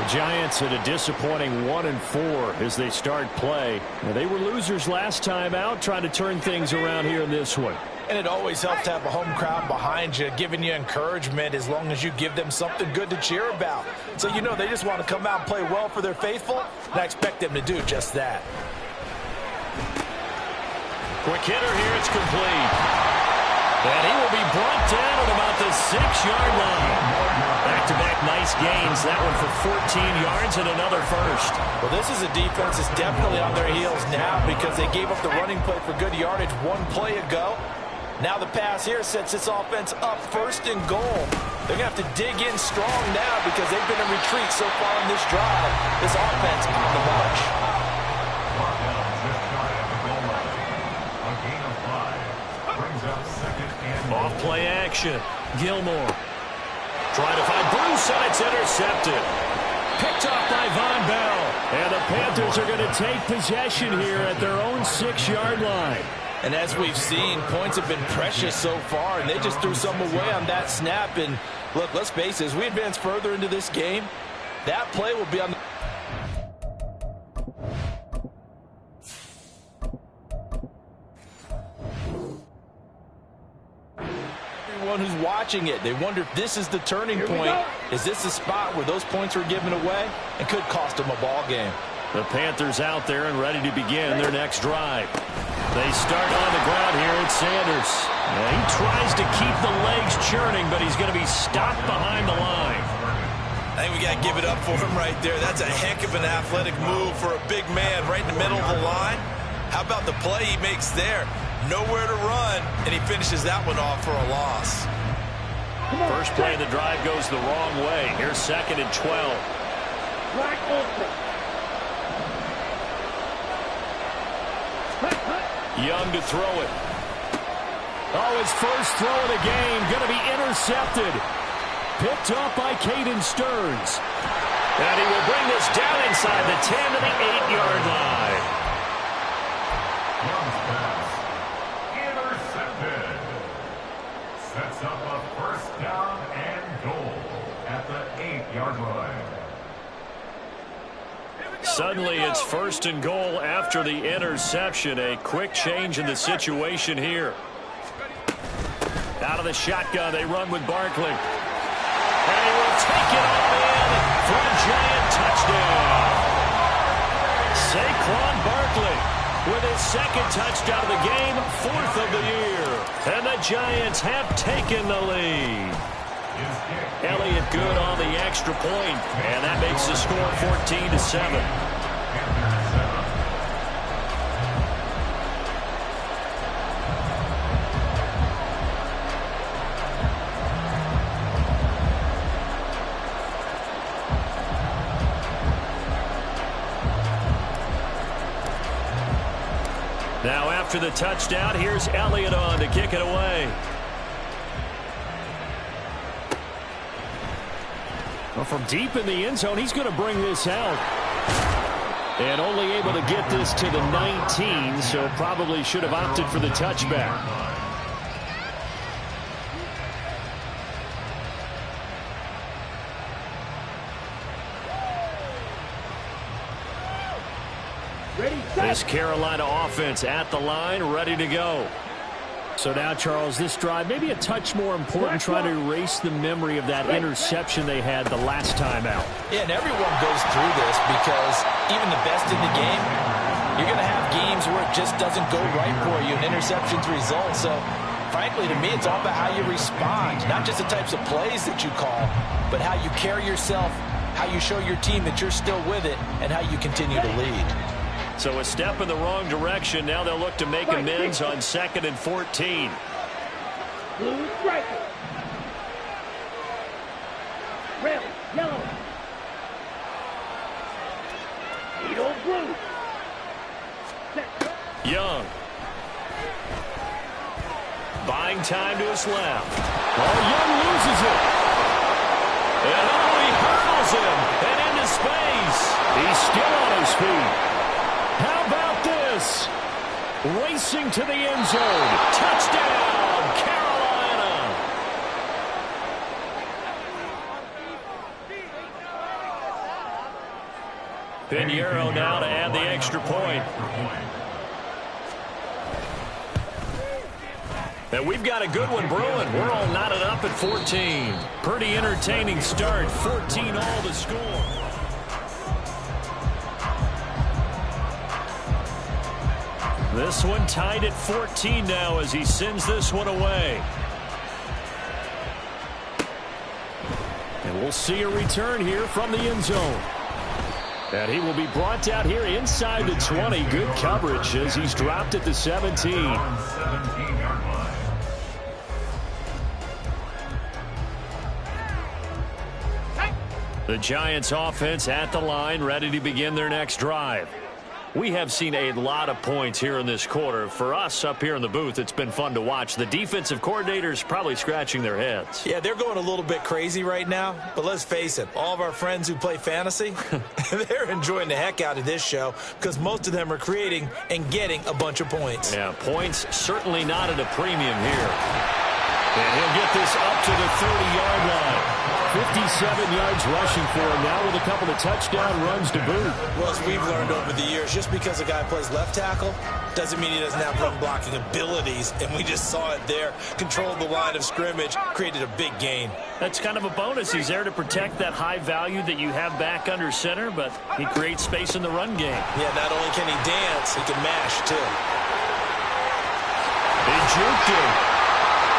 The Giants at a disappointing 1-4 as they start play. Now, they were losers last time out, trying to turn things around here in this one. And it always helps to have a home crowd behind you, giving you encouragement as long as you give them something good to cheer about. So you know they just want to come out and play well for their faithful, and I expect them to do just that. Quick hitter here, it's complete. And he will be brought down at about the 6-yard line. Back-to-back nice gains. That one for 14 yards and another first. Well, this is a defense that's definitely on their heels now because they gave up the running play for good yardage one play ago. Now the pass here sets this offense up 1st and goal. They're going to have to dig in strong now because they've been in retreat so far in this drive. This offense on the march. Off play action. Gilmore. Trying to find Bruce, and it's intercepted. Picked off by Von Bell. And the Panthers are going to take possession here at their own 6-yard line. And as we've seen, points have been precious so far, and they just threw some away on that snap. And look, let's face it, as we advance further into this game, that play will be on the... Everyone who's watching it, they wonder if this is the turning point. Is this the spot where those points were given away and could cost them a ball game? The Panthers out there and ready to begin their next drive. They start on the ground here at Sanders. He tries to keep the legs churning, but he's going to be stopped behind the line. I think we got to give it up for him right there. That's a heck of an athletic move for a big man right in the middle of the line. How about the play he makes there? Nowhere to run, and he finishes that one off for a loss. First play of the drive goes the wrong way. Here's 2nd and 12. Black Ultra. Young to throw it. Oh, his first throw of the game going to be intercepted. Picked up by Caden Stearns. And he will bring this down inside the 10 to the 8-yard line. Young's pass. Intercepted. Sets up a first down and goal at the 8-yard line. Suddenly it's first and goal after the interception. A quick change in the situation here. Out of the shotgun, they run with Barkley. And he will take it all in for a giant touchdown. Saquon Barkley with his second touchdown of the game, 4th of the year. And the Giants have taken the lead. Elliott good on the extra point, and that makes the score 14-7. Now after the touchdown, here's Elliott on to kick it away. Well, from deep in the end zone, he's going to bring this out. And only able to get this to the 19, so probably should have opted for the touchback. This Carolina offense at the line, ready to go. So now, Charles, this drive maybe a touch more important, trying to erase the memory of that interception they had the last time out. Yeah, and everyone goes through this because even the best in the game, you're going to have games where it just doesn't go right for you and interceptions result. So, frankly, to me, it's all about how you respond, not just the types of plays that you call, but how you carry yourself, how you show your team that you're still with it, and how you continue to lead. So a step in the wrong direction. Now they'll look to make amends on 2nd and 14. Blue striker. Red, yellow. Needle blue. Young. Buying time to his left. Oh, Young loses it. And he hurdles him and into space. He's still on his feet. How about this? Racing to the end zone. Touchdown, Carolina. Pinheiro now to add the extra point. And we've got a good one brewing. We're all knotted up at 14. Pretty entertaining start. 14 all the score. This one tied at 14 now as he sends this one away. And we'll see a return here from the end zone. And he will be brought out here inside the 20. Good coverage as he's dropped at the 17. The Giants offense at the line, ready to begin their next drive. We have seen a lot of points here in this quarter. For us up here in the booth, it's been fun to watch. The defensive coordinators probably scratching their heads. Yeah, they're going a little bit crazy right now, but let's face it, all of our friends who play fantasy, they're enjoying the heck out of this show because most of them are creating and getting a bunch of points. Yeah, points certainly not at a premium here. And he'll get this up to the 30-yard line. 57 yards rushing for him now with a couple of touchdown runs to boot. Well, as we've learned over the years, just because a guy plays left tackle doesn't mean he doesn't have run blocking abilities, and we just saw it there. Controlled the line of scrimmage, created a big gain. That's kind of a bonus. He's there to protect that high value that you have back under center, but he creates space in the run game. Yeah, not only can he dance, he can mash, too. He juked him.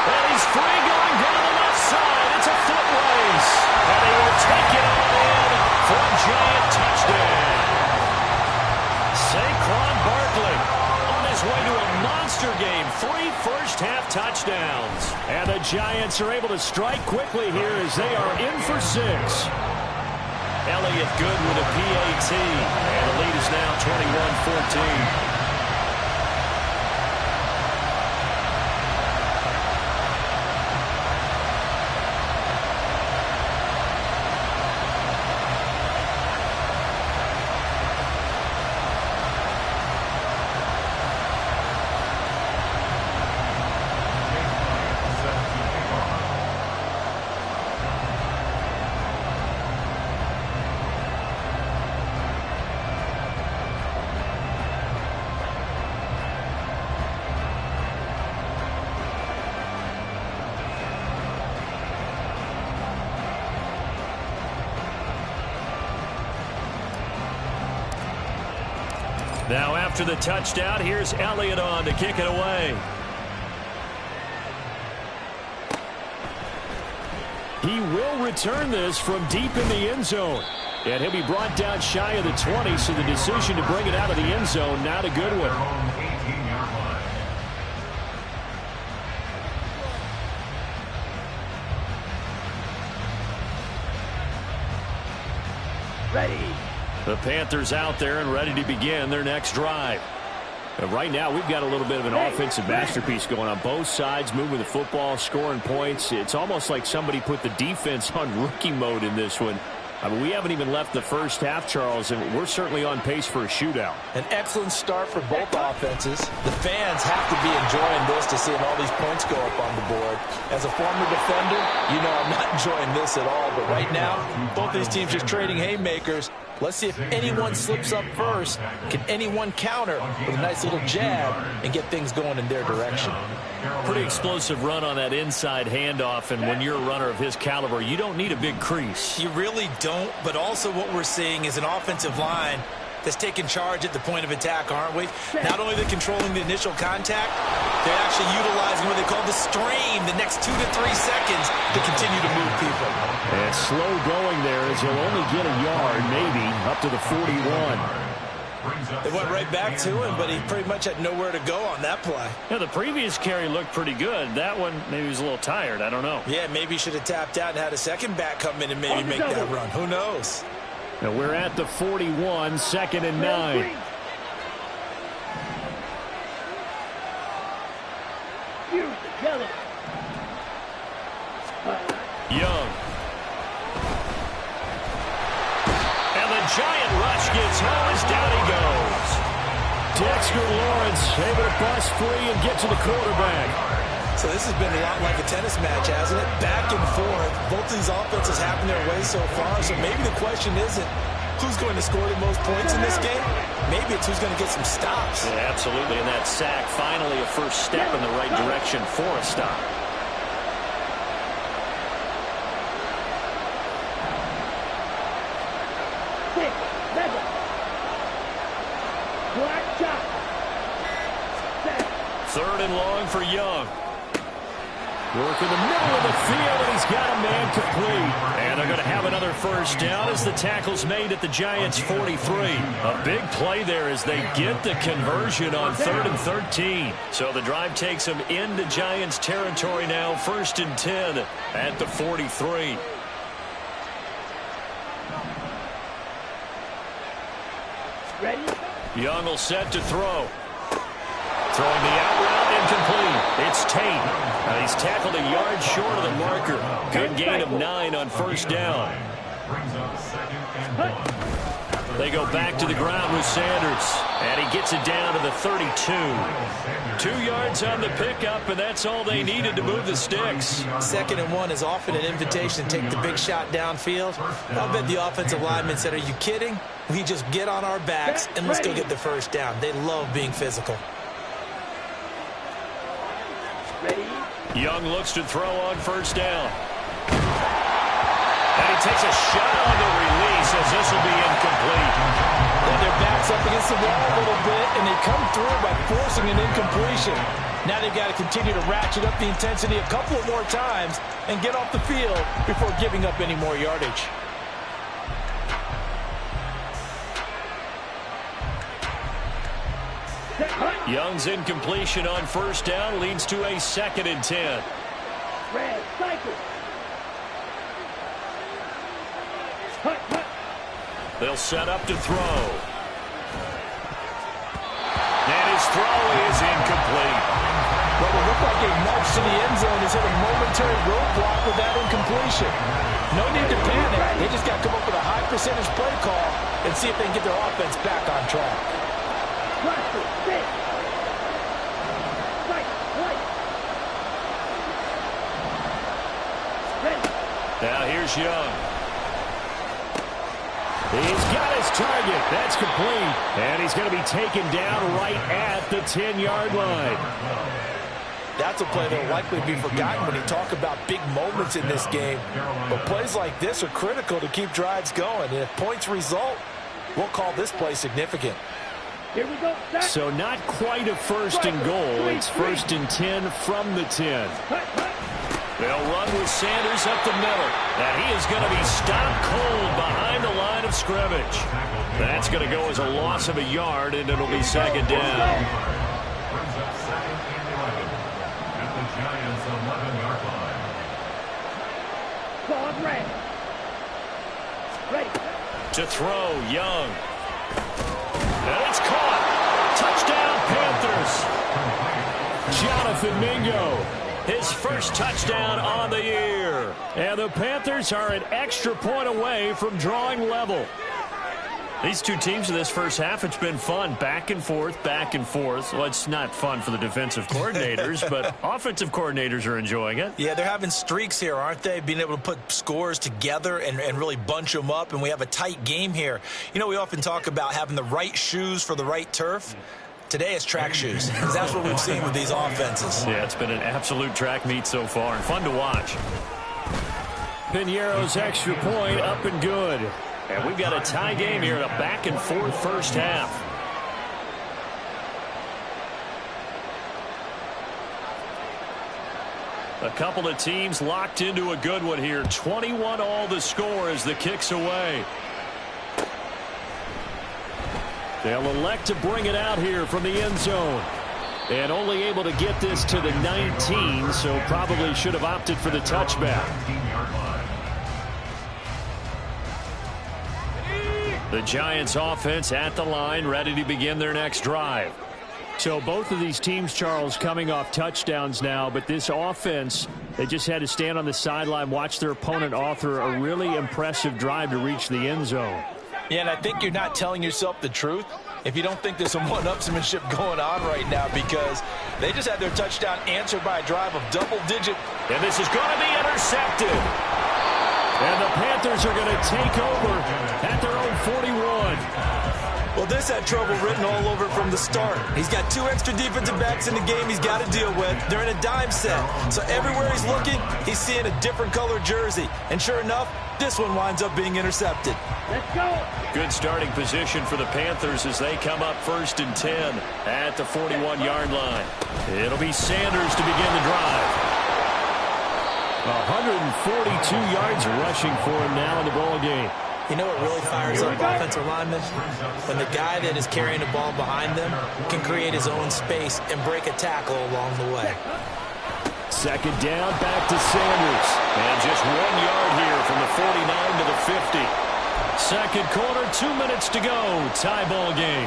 And he's free going down the left side. It's a foot race. And he will take it all in for a giant touchdown. Saquon Barkley on his way to a monster game. 3 first-half touchdowns. And the Giants are able to strike quickly here as they are in for 6. Elliott good with a PAT. And the lead is now 21-14. Now after the touchdown, here's Elliott on to kick it away. He will return this from deep in the end zone. And he'll be brought down shy of the 20, so the decision to bring it out of the end zone, not a good one. Ready. The Panthers out there and ready to begin their next drive. And right now, we've got a little bit of an offensive masterpiece going on both sides, moving the football, scoring points. It's almost like somebody put the defense on rookie mode in this one. I mean, we haven't even left the first half, Charles, and we're certainly on pace for a shootout. An excellent start for both offenses. The fans have to be enjoying this to seeing all these points go up on the board. As a former defender, you know I'm not enjoying this at all. But right now, both these teams just trading haymakers. Let's see if anyone slips up first. Can anyone counter with a nice little jab and get things going in their direction? Pretty explosive run on that inside handoff, and when you're a runner of his caliber, you don't need a big crease. You really don't, but also what we're seeing is an offensive line that's taking charge at the point of attack, aren't we? Not only they're controlling the initial contact, they're actually utilizing what they call the stream, the next 2 to 3 seconds to continue to move people. And slow going there as he'll only get a yard, maybe, up to the 41. They went right back to him, but he pretty much had nowhere to go on that play. Yeah, the previous carry looked pretty good. That one, maybe he was a little tired. I don't know. Yeah, maybe he should have tapped out and had a second back come in and maybe make that run. Who knows? Now we're at the 41, 2nd and 9. Yellow. Young. And the giant rush gets home as down he goes. Dexter Lawrence able to bust free and get to the quarterback. So this has been a lot like a tennis match, hasn't it? Back and forth. Both these offenses having their way so far. So maybe the question isn't who's going to score the most points in this game. Maybe it's who's going to get some stops. Yeah, absolutely. And that sack, finally a first step in the right direction for a stop. Third and long for Young. Work in the middle of the field, and he's got a man complete. And they're going to have another first down as the tackle's made at the Giants' 43. A big play there as they get the conversion on 3rd and 13. So the drive takes them into Giants territory now, 1st and 10 at the 43. Ready? Young will set to throw. Throwing the out route, incomplete. It's Tate. Now he's tackled a yard short of the marker. Good gain of 9 on first down. They go back to the ground with Sanders. And he gets it down to the 32. 2 yards on the pickup, and that's all they needed to move the sticks. 2nd and 1 is often an invitation to take the big shot downfield. I'll bet the offensive lineman said, are you kidding? We just get on our backs and let's go get the first down. They love being physical. Young looks to throw on first down. And he takes a shot on the release as this will be incomplete. And their back's up against the wall a little bit, and they come through by forcing an incompletion. Now they've got to continue to ratchet up the intensity a couple of more times and get off the field before giving up any more yardage. Young's incompletion on first down leads to a 2nd and 10. Red cycle. They'll set up to throw. And his throw is incomplete. Well, it looked like a nudge to the end zone has hit a momentary roadblock with that incompletion. No need to panic. They just got to come up with a high percentage play call and see if they can get their offense back on track. Now here's Young. He's got his target. That's complete. And he's going to be taken down right at the 10-yard line. That's a play that will likely be forgotten when you talk about big moments in this game. But plays like this are critical to keep drives going. And if points result, we'll call this play significant. Here we go. So not quite a first and goal. It's first and 10 from the 10. They'll run with Sanders up the middle. And he is going to be stopped cold behind the line of scrimmage. That's going to go as a loss of a yard, and it'll be second down. Brings up second and 11 at the Giants' 11-yard line. Ball red. Ready. To throw, Young. And it's caught. Touchdown, Panthers. Jonathan Mingo. His first touchdown on the year. And the Panthers are an extra point away from drawing level. These two teams in this first half, it's been fun. Back and forth, back and forth. Well, it's not fun for the defensive coordinators, but offensive coordinators are enjoying it. Yeah, they're having streaks here, aren't they? Being able to put scores together and really bunch them up, and we have a tight game here. You know, we often talk about having the right shoes for the right turf. Today it's track shoes. That's what we've seen with these offenses. Yeah, it's been an absolute track meet so far and fun to watch. Piñeiro's extra point up and good. And we've got a tie game here in a back-and-forth first half. A couple of teams locked into a good one here. 21 all the score as the kick's away. They'll elect to bring it out here from the end zone. And only able to get this to the 19, so probably should have opted for the touchback. The Giants offense at the line, ready to begin their next drive. So both of these teams, Charles, coming off touchdowns now, but this offense, they just had to stand on the sideline, watch their opponent author a really impressive drive to reach the end zone. Yeah, and I think you're not telling yourself the truth if you don't think there's some one-upsmanship going on right now, because they just had their touchdown answered by a drive of double-digit. And this is going to be intercepted. And the Panthers are going to take over at their own 41. Well, this had trouble written all over from the start. He's got two extra defensive backs in the game he's got to deal with. They're in a dime set. So everywhere he's looking, he's seeing a different color jersey. And sure enough, this one winds up being intercepted. Let's go. Good starting position for the Panthers as they come up first and 10 at the 41-yard line. It'll be Sanders to begin the drive. 142 yards rushing for him now in the ball game. You know what really fires up offensive linemen? When the guy that is carrying the ball behind them can create his own space and break a tackle along the way. Second down, back to Sanders. And just 1 yard here from the 49 to the 50. Second quarter, 2 minutes to go. Tie ball game.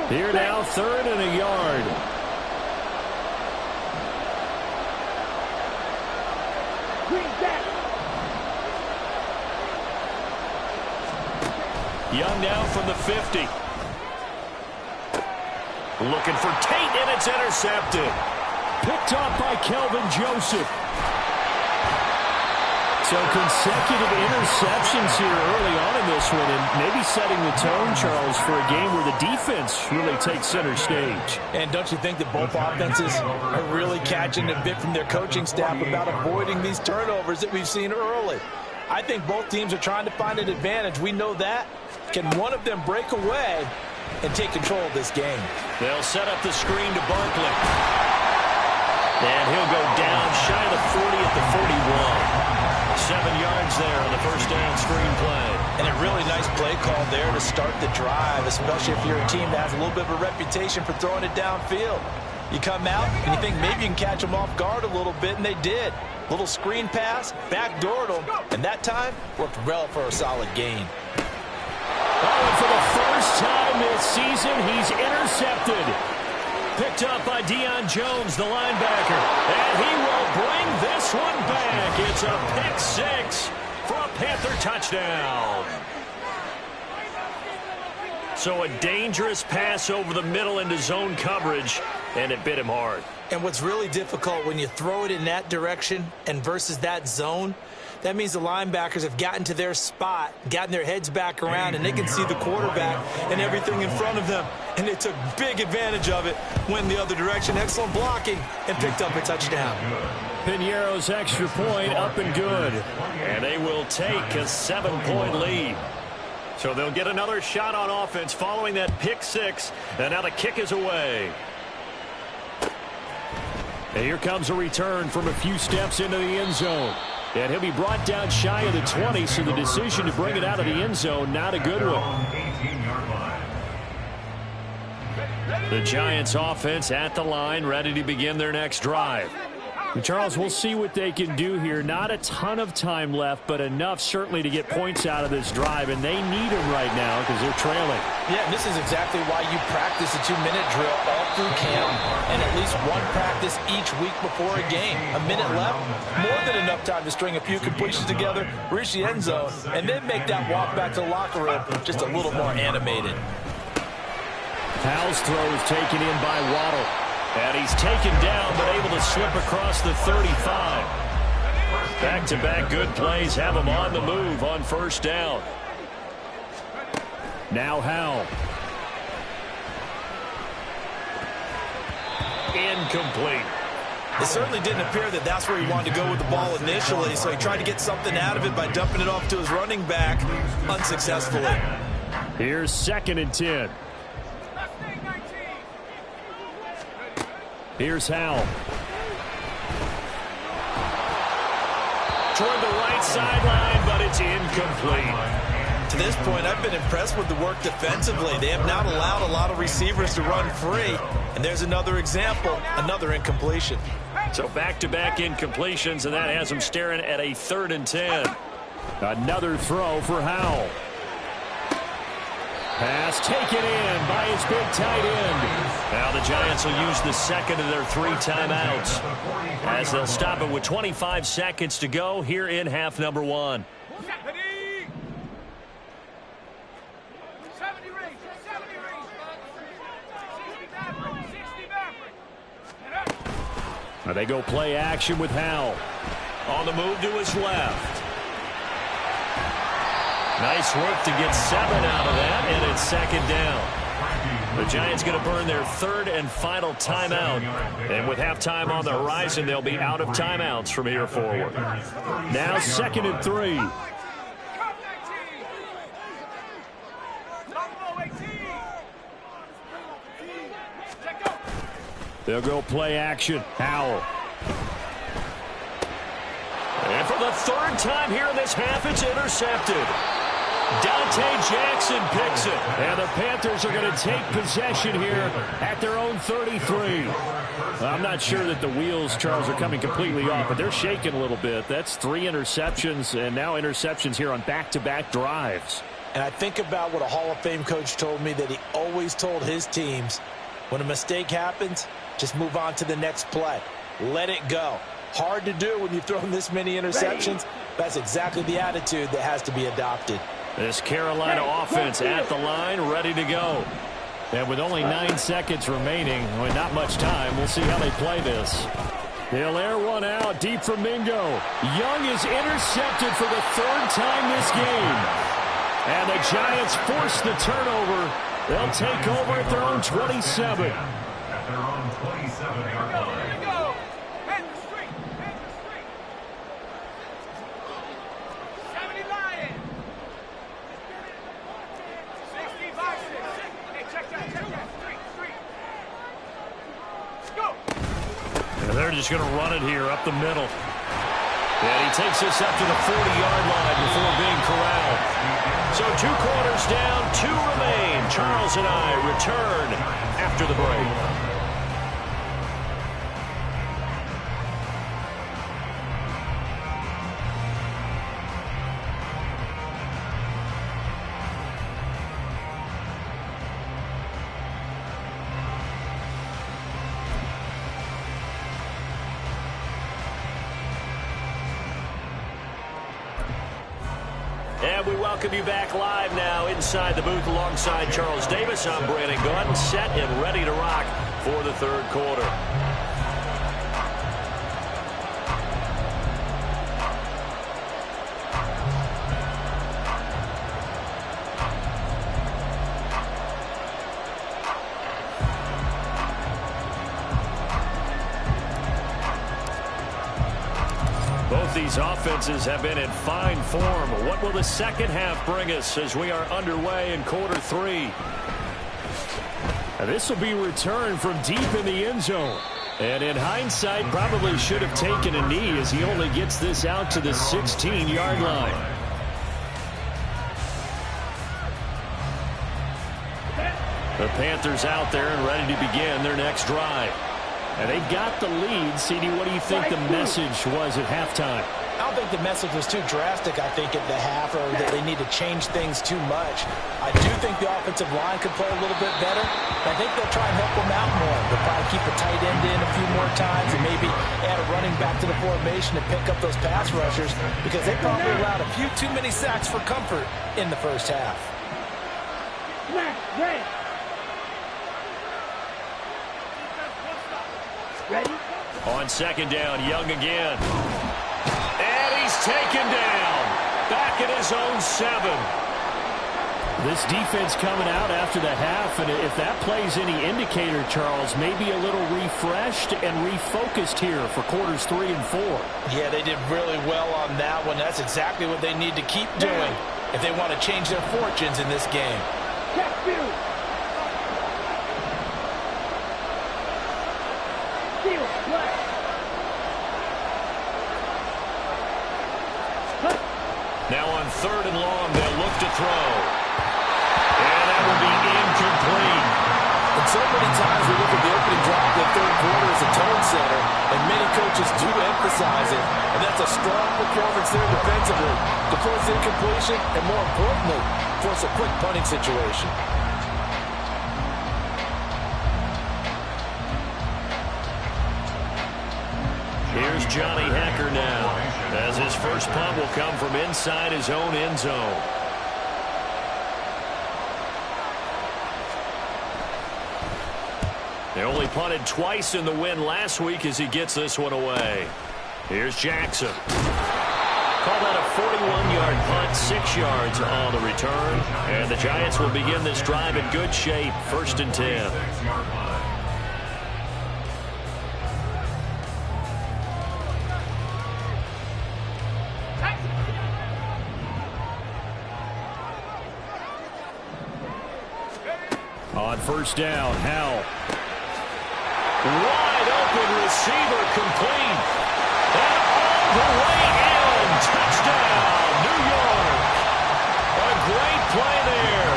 Here now, third and a yard. Young now from the 50. Looking for Tate, and it's intercepted. Picked off by Kelvin Joseph. So consecutive interceptions here early on in this one, and maybe setting the tone, Charles, for a game where the defense really takes center stage. And don't you think that both offenses are really catching a bit from their coaching staff about avoiding these turnovers that we've seen early? I think both teams are trying to find an advantage. We know that. Can one of them break away and take control of this game? They'll set up the screen to Barkley. And he'll go down shy of the 40 at the 41. 7 yards there on the first down screen play. And a really nice play call there to start the drive, especially if you're a team that has a little bit of a reputation for throwing it downfield. You come out and you think maybe you can catch them off guard a little bit, and they did. Little screen pass, backdoored them, and that time worked well for a solid gain. Oh, and for the first time this season, he's intercepted. Picked up by Deion Jones, the linebacker. And he will bring this one back. It's a pick six for a Panther touchdown. So a dangerous pass over the middle into zone coverage, and it bit him hard. And what's really difficult when you throw it in that direction and versus that zone, that means the linebackers have gotten to their spot, gotten their heads back around, and they can see the quarterback and everything in front of them. And they took big advantage of it, went the other direction, excellent blocking, and picked up a touchdown. Piñeiro's extra point up and good. And they will take a 7-point lead. So they'll get another shot on offense following that pick six. And now the kick is away. And here comes a return from a few steps into the end zone. And he'll be brought down shy of the 20, so the decision to bring it out of the end zone, not a good one. The Giants offense at the line, ready to begin their next drive. And Charles, we'll see what they can do here. Not a ton of time left, but enough certainly to get points out of this drive, and they need them right now because they're trailing. Yeah, and this is exactly why you practice a 2-minute drill all through camp and at least one practice each week before a game. A minute left, more than enough time to string a few completions together, reach the end zone, and then make that walk back to the locker room just a little more animated. Howell's throw is taken in by Waddle. And he's taken down, but able to slip across the 35. Back-to-back good plays have him on the move on first down. Now Howell. Incomplete. It certainly didn't appear that that's where he wanted to go with the ball initially, so he tried to get something out of it by dumping it off to his running back unsuccessfully. Here's 2nd and 10. Here's Howell. Toward the right sideline, but it's incomplete. To this point, I've been impressed with the work defensively. They have not allowed a lot of receivers to run free. And there's another example, another incompletion. So back-to-back incompletions, and that has him staring at a 3rd and 10. Another throw for Howell. Pass taken in by his big tight end. Now the Giants will use the second of their 3 timeouts as they'll stop it with 25 seconds to go here in half number 1. Now they go play action with Howell. On the move to his left. Nice work to get 7 out of that, and it's 2nd down. The Giants going to burn their 3rd and final timeout. And with halftime on the horizon, they'll be out of timeouts from here forward. Now 2nd and 3. They'll go play action. Howell. And for the 3rd time here in this half, it's intercepted. Dante Jackson picks it. And the Panthers are going to take possession here at their own 33. I'm not sure that the wheels, Charles, are coming completely off, but they're shaking a little bit. That's 3 interceptions, and now interceptions here on back-to-back drives. And I think about what a Hall of Fame coach told me that he always told his teams, when a mistake happens, just move on to the next play. Let it go. Hard to do when you've thrown this many interceptions. That's exactly the attitude that has to be adopted. This Carolina offense at the line, ready to go. And with only 9 seconds remaining, well, not much time, we'll see how they play this. He'll air one out deep from Mingo. Young is intercepted for the 3rd time this game. And the Giants force the turnover. They'll take over at their own 27. At their own 27-yard line. And they're just going to run it here up the middle. And he takes this up to the 40-yard line before being corralled. So 2 quarters down, 2 remain. Charles and I return after the break. And we welcome you back live now inside the booth alongside Charles Davis. I'm Brandon Gaudin, set and ready to rock for the third quarter. Both these offenses have been in fine form. What will the second half bring us as we are underway in quarter 3? This will be returned from deep in the end zone. And in hindsight, probably should have taken a knee as he only gets this out to the 16-yard line. The Panthers out there and ready to begin their next drive. And they got the lead. CD, what do you think the message was at halftime? I don't think the message was too drastic, I think, at the half, or that they need to change things too much. I do think the offensive line could play a little bit better. I think they'll try and help them out more. They'll probably keep a tight end in a few more times and maybe add a running back to the formation to pick up those pass rushers, because they probably allowed a few too many sacks for comfort in the first half. Ready? On second down, Young again. And he's taken down. Back at his own 7. This defense coming out after the half, and if that plays any indicator, Charles, maybe a little refreshed and refocused here for quarters 3 and 4. Yeah, they did really well on that one. That's exactly what they need to keep doing if they want to change their fortunes in this game. Check you. Now on third and long, they'll look to throw. And that will be incomplete. And so many times we look at the opening drive of the third quarter as a tone setter, and many coaches do emphasize it, and that's a strong performance there defensively to force incompletion and, more importantly, force a quick punting situation. Here's Johnny Hecker now, as his first punt will come from inside his own end zone. They only punted twice in the win last week as he gets this one away. Here's Jackson. Call that a 41-yard punt, 6 yards on the return. And the Giants will begin this drive in good shape, 1st and 10. On first down, Howell. Wide open receiver complete. And all the way in. Touchdown, New York. A great play there.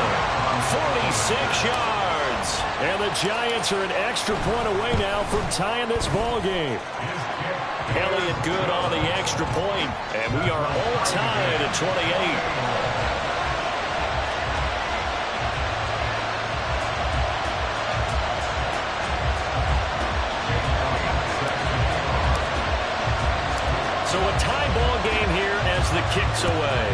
46 yards. And the Giants are an extra point away now from tying this ball game. Elliott good on the extra point. And we are all tied at 28. So a tie ball game here as the kick's away.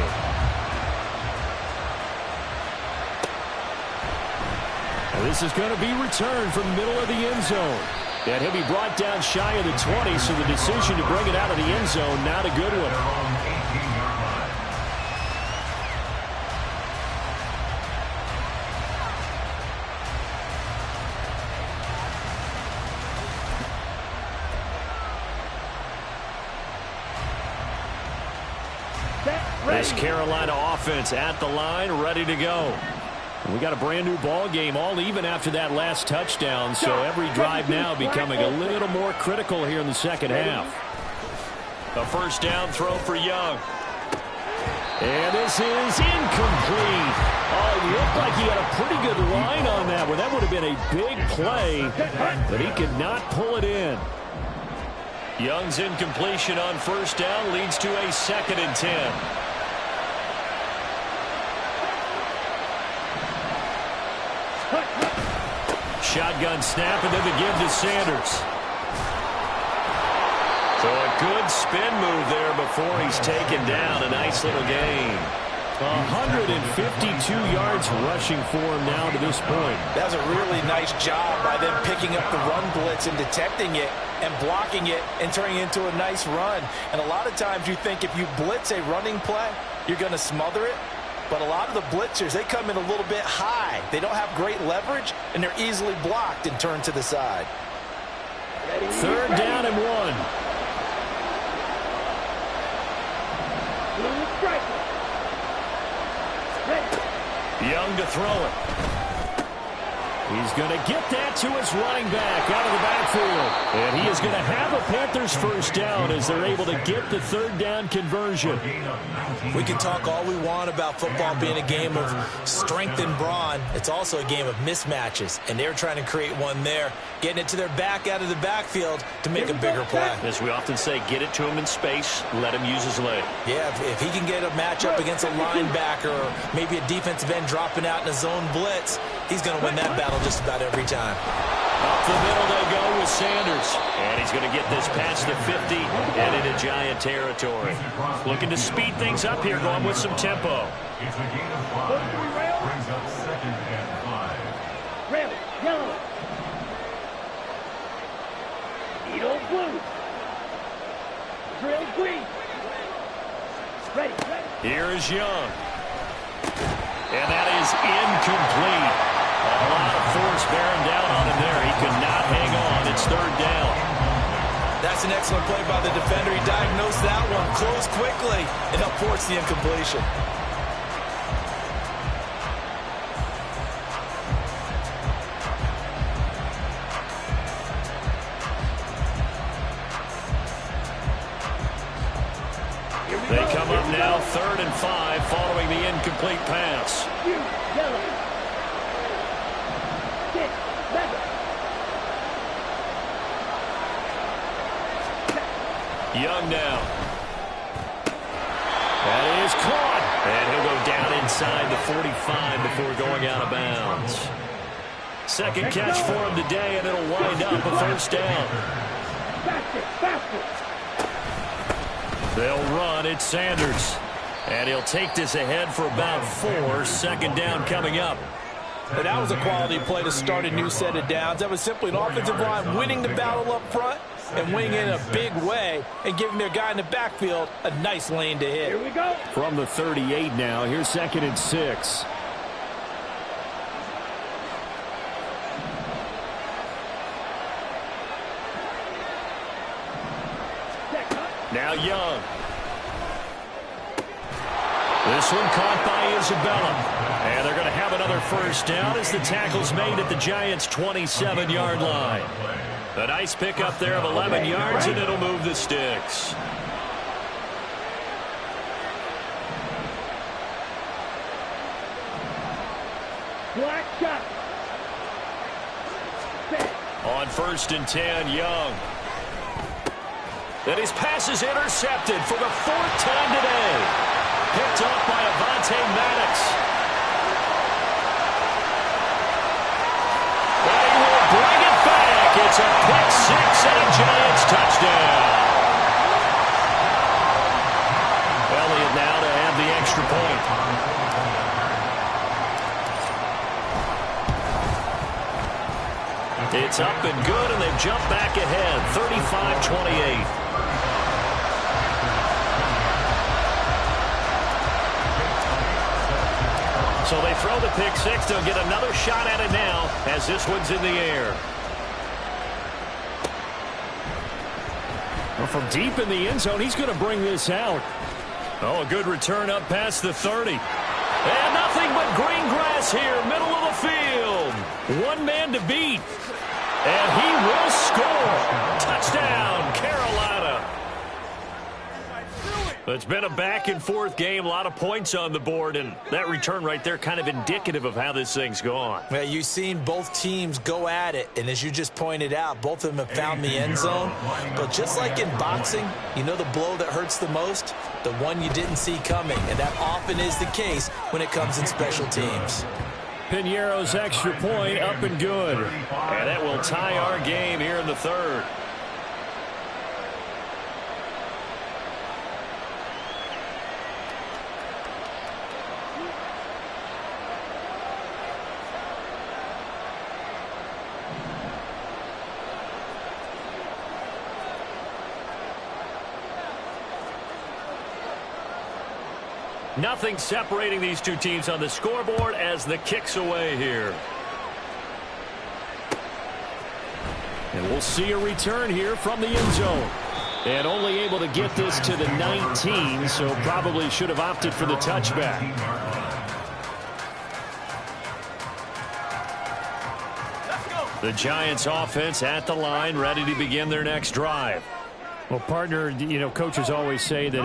And this is going to be returned from the middle of the end zone. And he'll be brought down shy of the 20, so the decision to bring it out of the end zone, not a good one. This Carolina offense at the line, ready to go. We got a brand new ball game, all even after that last touchdown, so every drive now becoming a little more critical here in the second half. A first down throw for Young. And this is incomplete. Oh, it looked like he had a pretty good line on that one. That would have been a big play, but he could not pull it in. Young's incompletion on first down leads to a 2nd and 10. Shotgun snap, and then the give to Sanders. So a good spin move there before he's taken down. A nice little gain. 152 yards rushing for him now to this point. That was a really nice job by them picking up the run blitz and detecting it and blocking it and turning it into a nice run. And a lot of times you think if you blitz a running play, you're going to smother it. But a lot of the blitzers, they come in a little bit high. They don't have great leverage, and they're easily blocked and turned to the side. 3rd down and 1. Young to throw it. He's going to get that to his running back out of the backfield. And he is going to have a Panthers first down as they're able to get the 3rd down conversion. We can talk all we want about football being a game of strength and brawn. It's also a game of mismatches, and they're trying to create one there, getting it to their back out of the backfield to make a bigger play. As we often say, get it to him in space, let him use his leg. Yeah, if he can get a matchup against a linebacker or maybe a defensive end dropping out in a zone blitz, he's going to win that battle just about every time. Up the middle they go with Sanders. And he's going to get this past the 50 and into Giant territory. Looking to speed things up here, going with some tempo. It's a gain of 5. Brings up 2nd and 5. Red, yellow. Needle blue. Drill green. Ready. Here is Young. And that is incomplete. A lot of force bearing down on him there. He could not hang on. It's 3rd down. That's an excellent play by the defender. He diagnosed that one, closed quickly, and helped force the incompletion. They come up now 3rd and 5 following the incomplete pass. Yellow. Young now. That is caught. And he'll go down inside the 45 before going out of bounds. 2nd catch for him today, and it'll wind up a 1st down. They'll run. It's Sanders. And he'll take this ahead for about 4. 2nd down coming up. And that was a quality play to start a new set of downs. That was simply an offensive line winning the battle up front and winning in a big way and giving their guy in the backfield a nice lane to hit. Here we go. From the 38 now, here's 2nd and 6. Now Young. This one caught by Isabella. And they're going to have another 1st down as the tackle's made at the Giants' 27-yard line. A nice pickup there of 11 yards, and it'll move the sticks. Black shot. On 1st and 10, Young. And his pass is intercepted for the 4th time today. Picked up by Avonte Maddox. And he will bring it back. It's a pick 6 and a Giants touchdown. Elliott now to add the extra point. It's up and good, and they've jumped back ahead, 35-28. So they throw the pick 6. They'll get another shot at it now as this one's in the air. Well, from deep in the end zone, he's going to bring this out. Oh, a good return up past the 30. And nothing but green grass here, middle of the field. One man to beat. And he will score. Touchdown, Carolina. It's been a back-and-forth game, a lot of points on the board, and that return right there kind of indicative of how this thing's gone. Well, you've seen both teams go at it, and as you just pointed out, both of them have found the end zone. But just like in boxing, you know the blow that hurts the most? The one you didn't see coming, and that often is the case when it comes in special teams. Piñeiro's extra point up and good. And that will tie our game here in the third. Nothing separating these two teams on the scoreboard as the kick's away here. And we'll see a return here from the end zone. And only able to get this to the 19, so probably should have opted for the touchback. The Giants offense at the line, ready to begin their next drive. Well, partner, you know, coaches always say that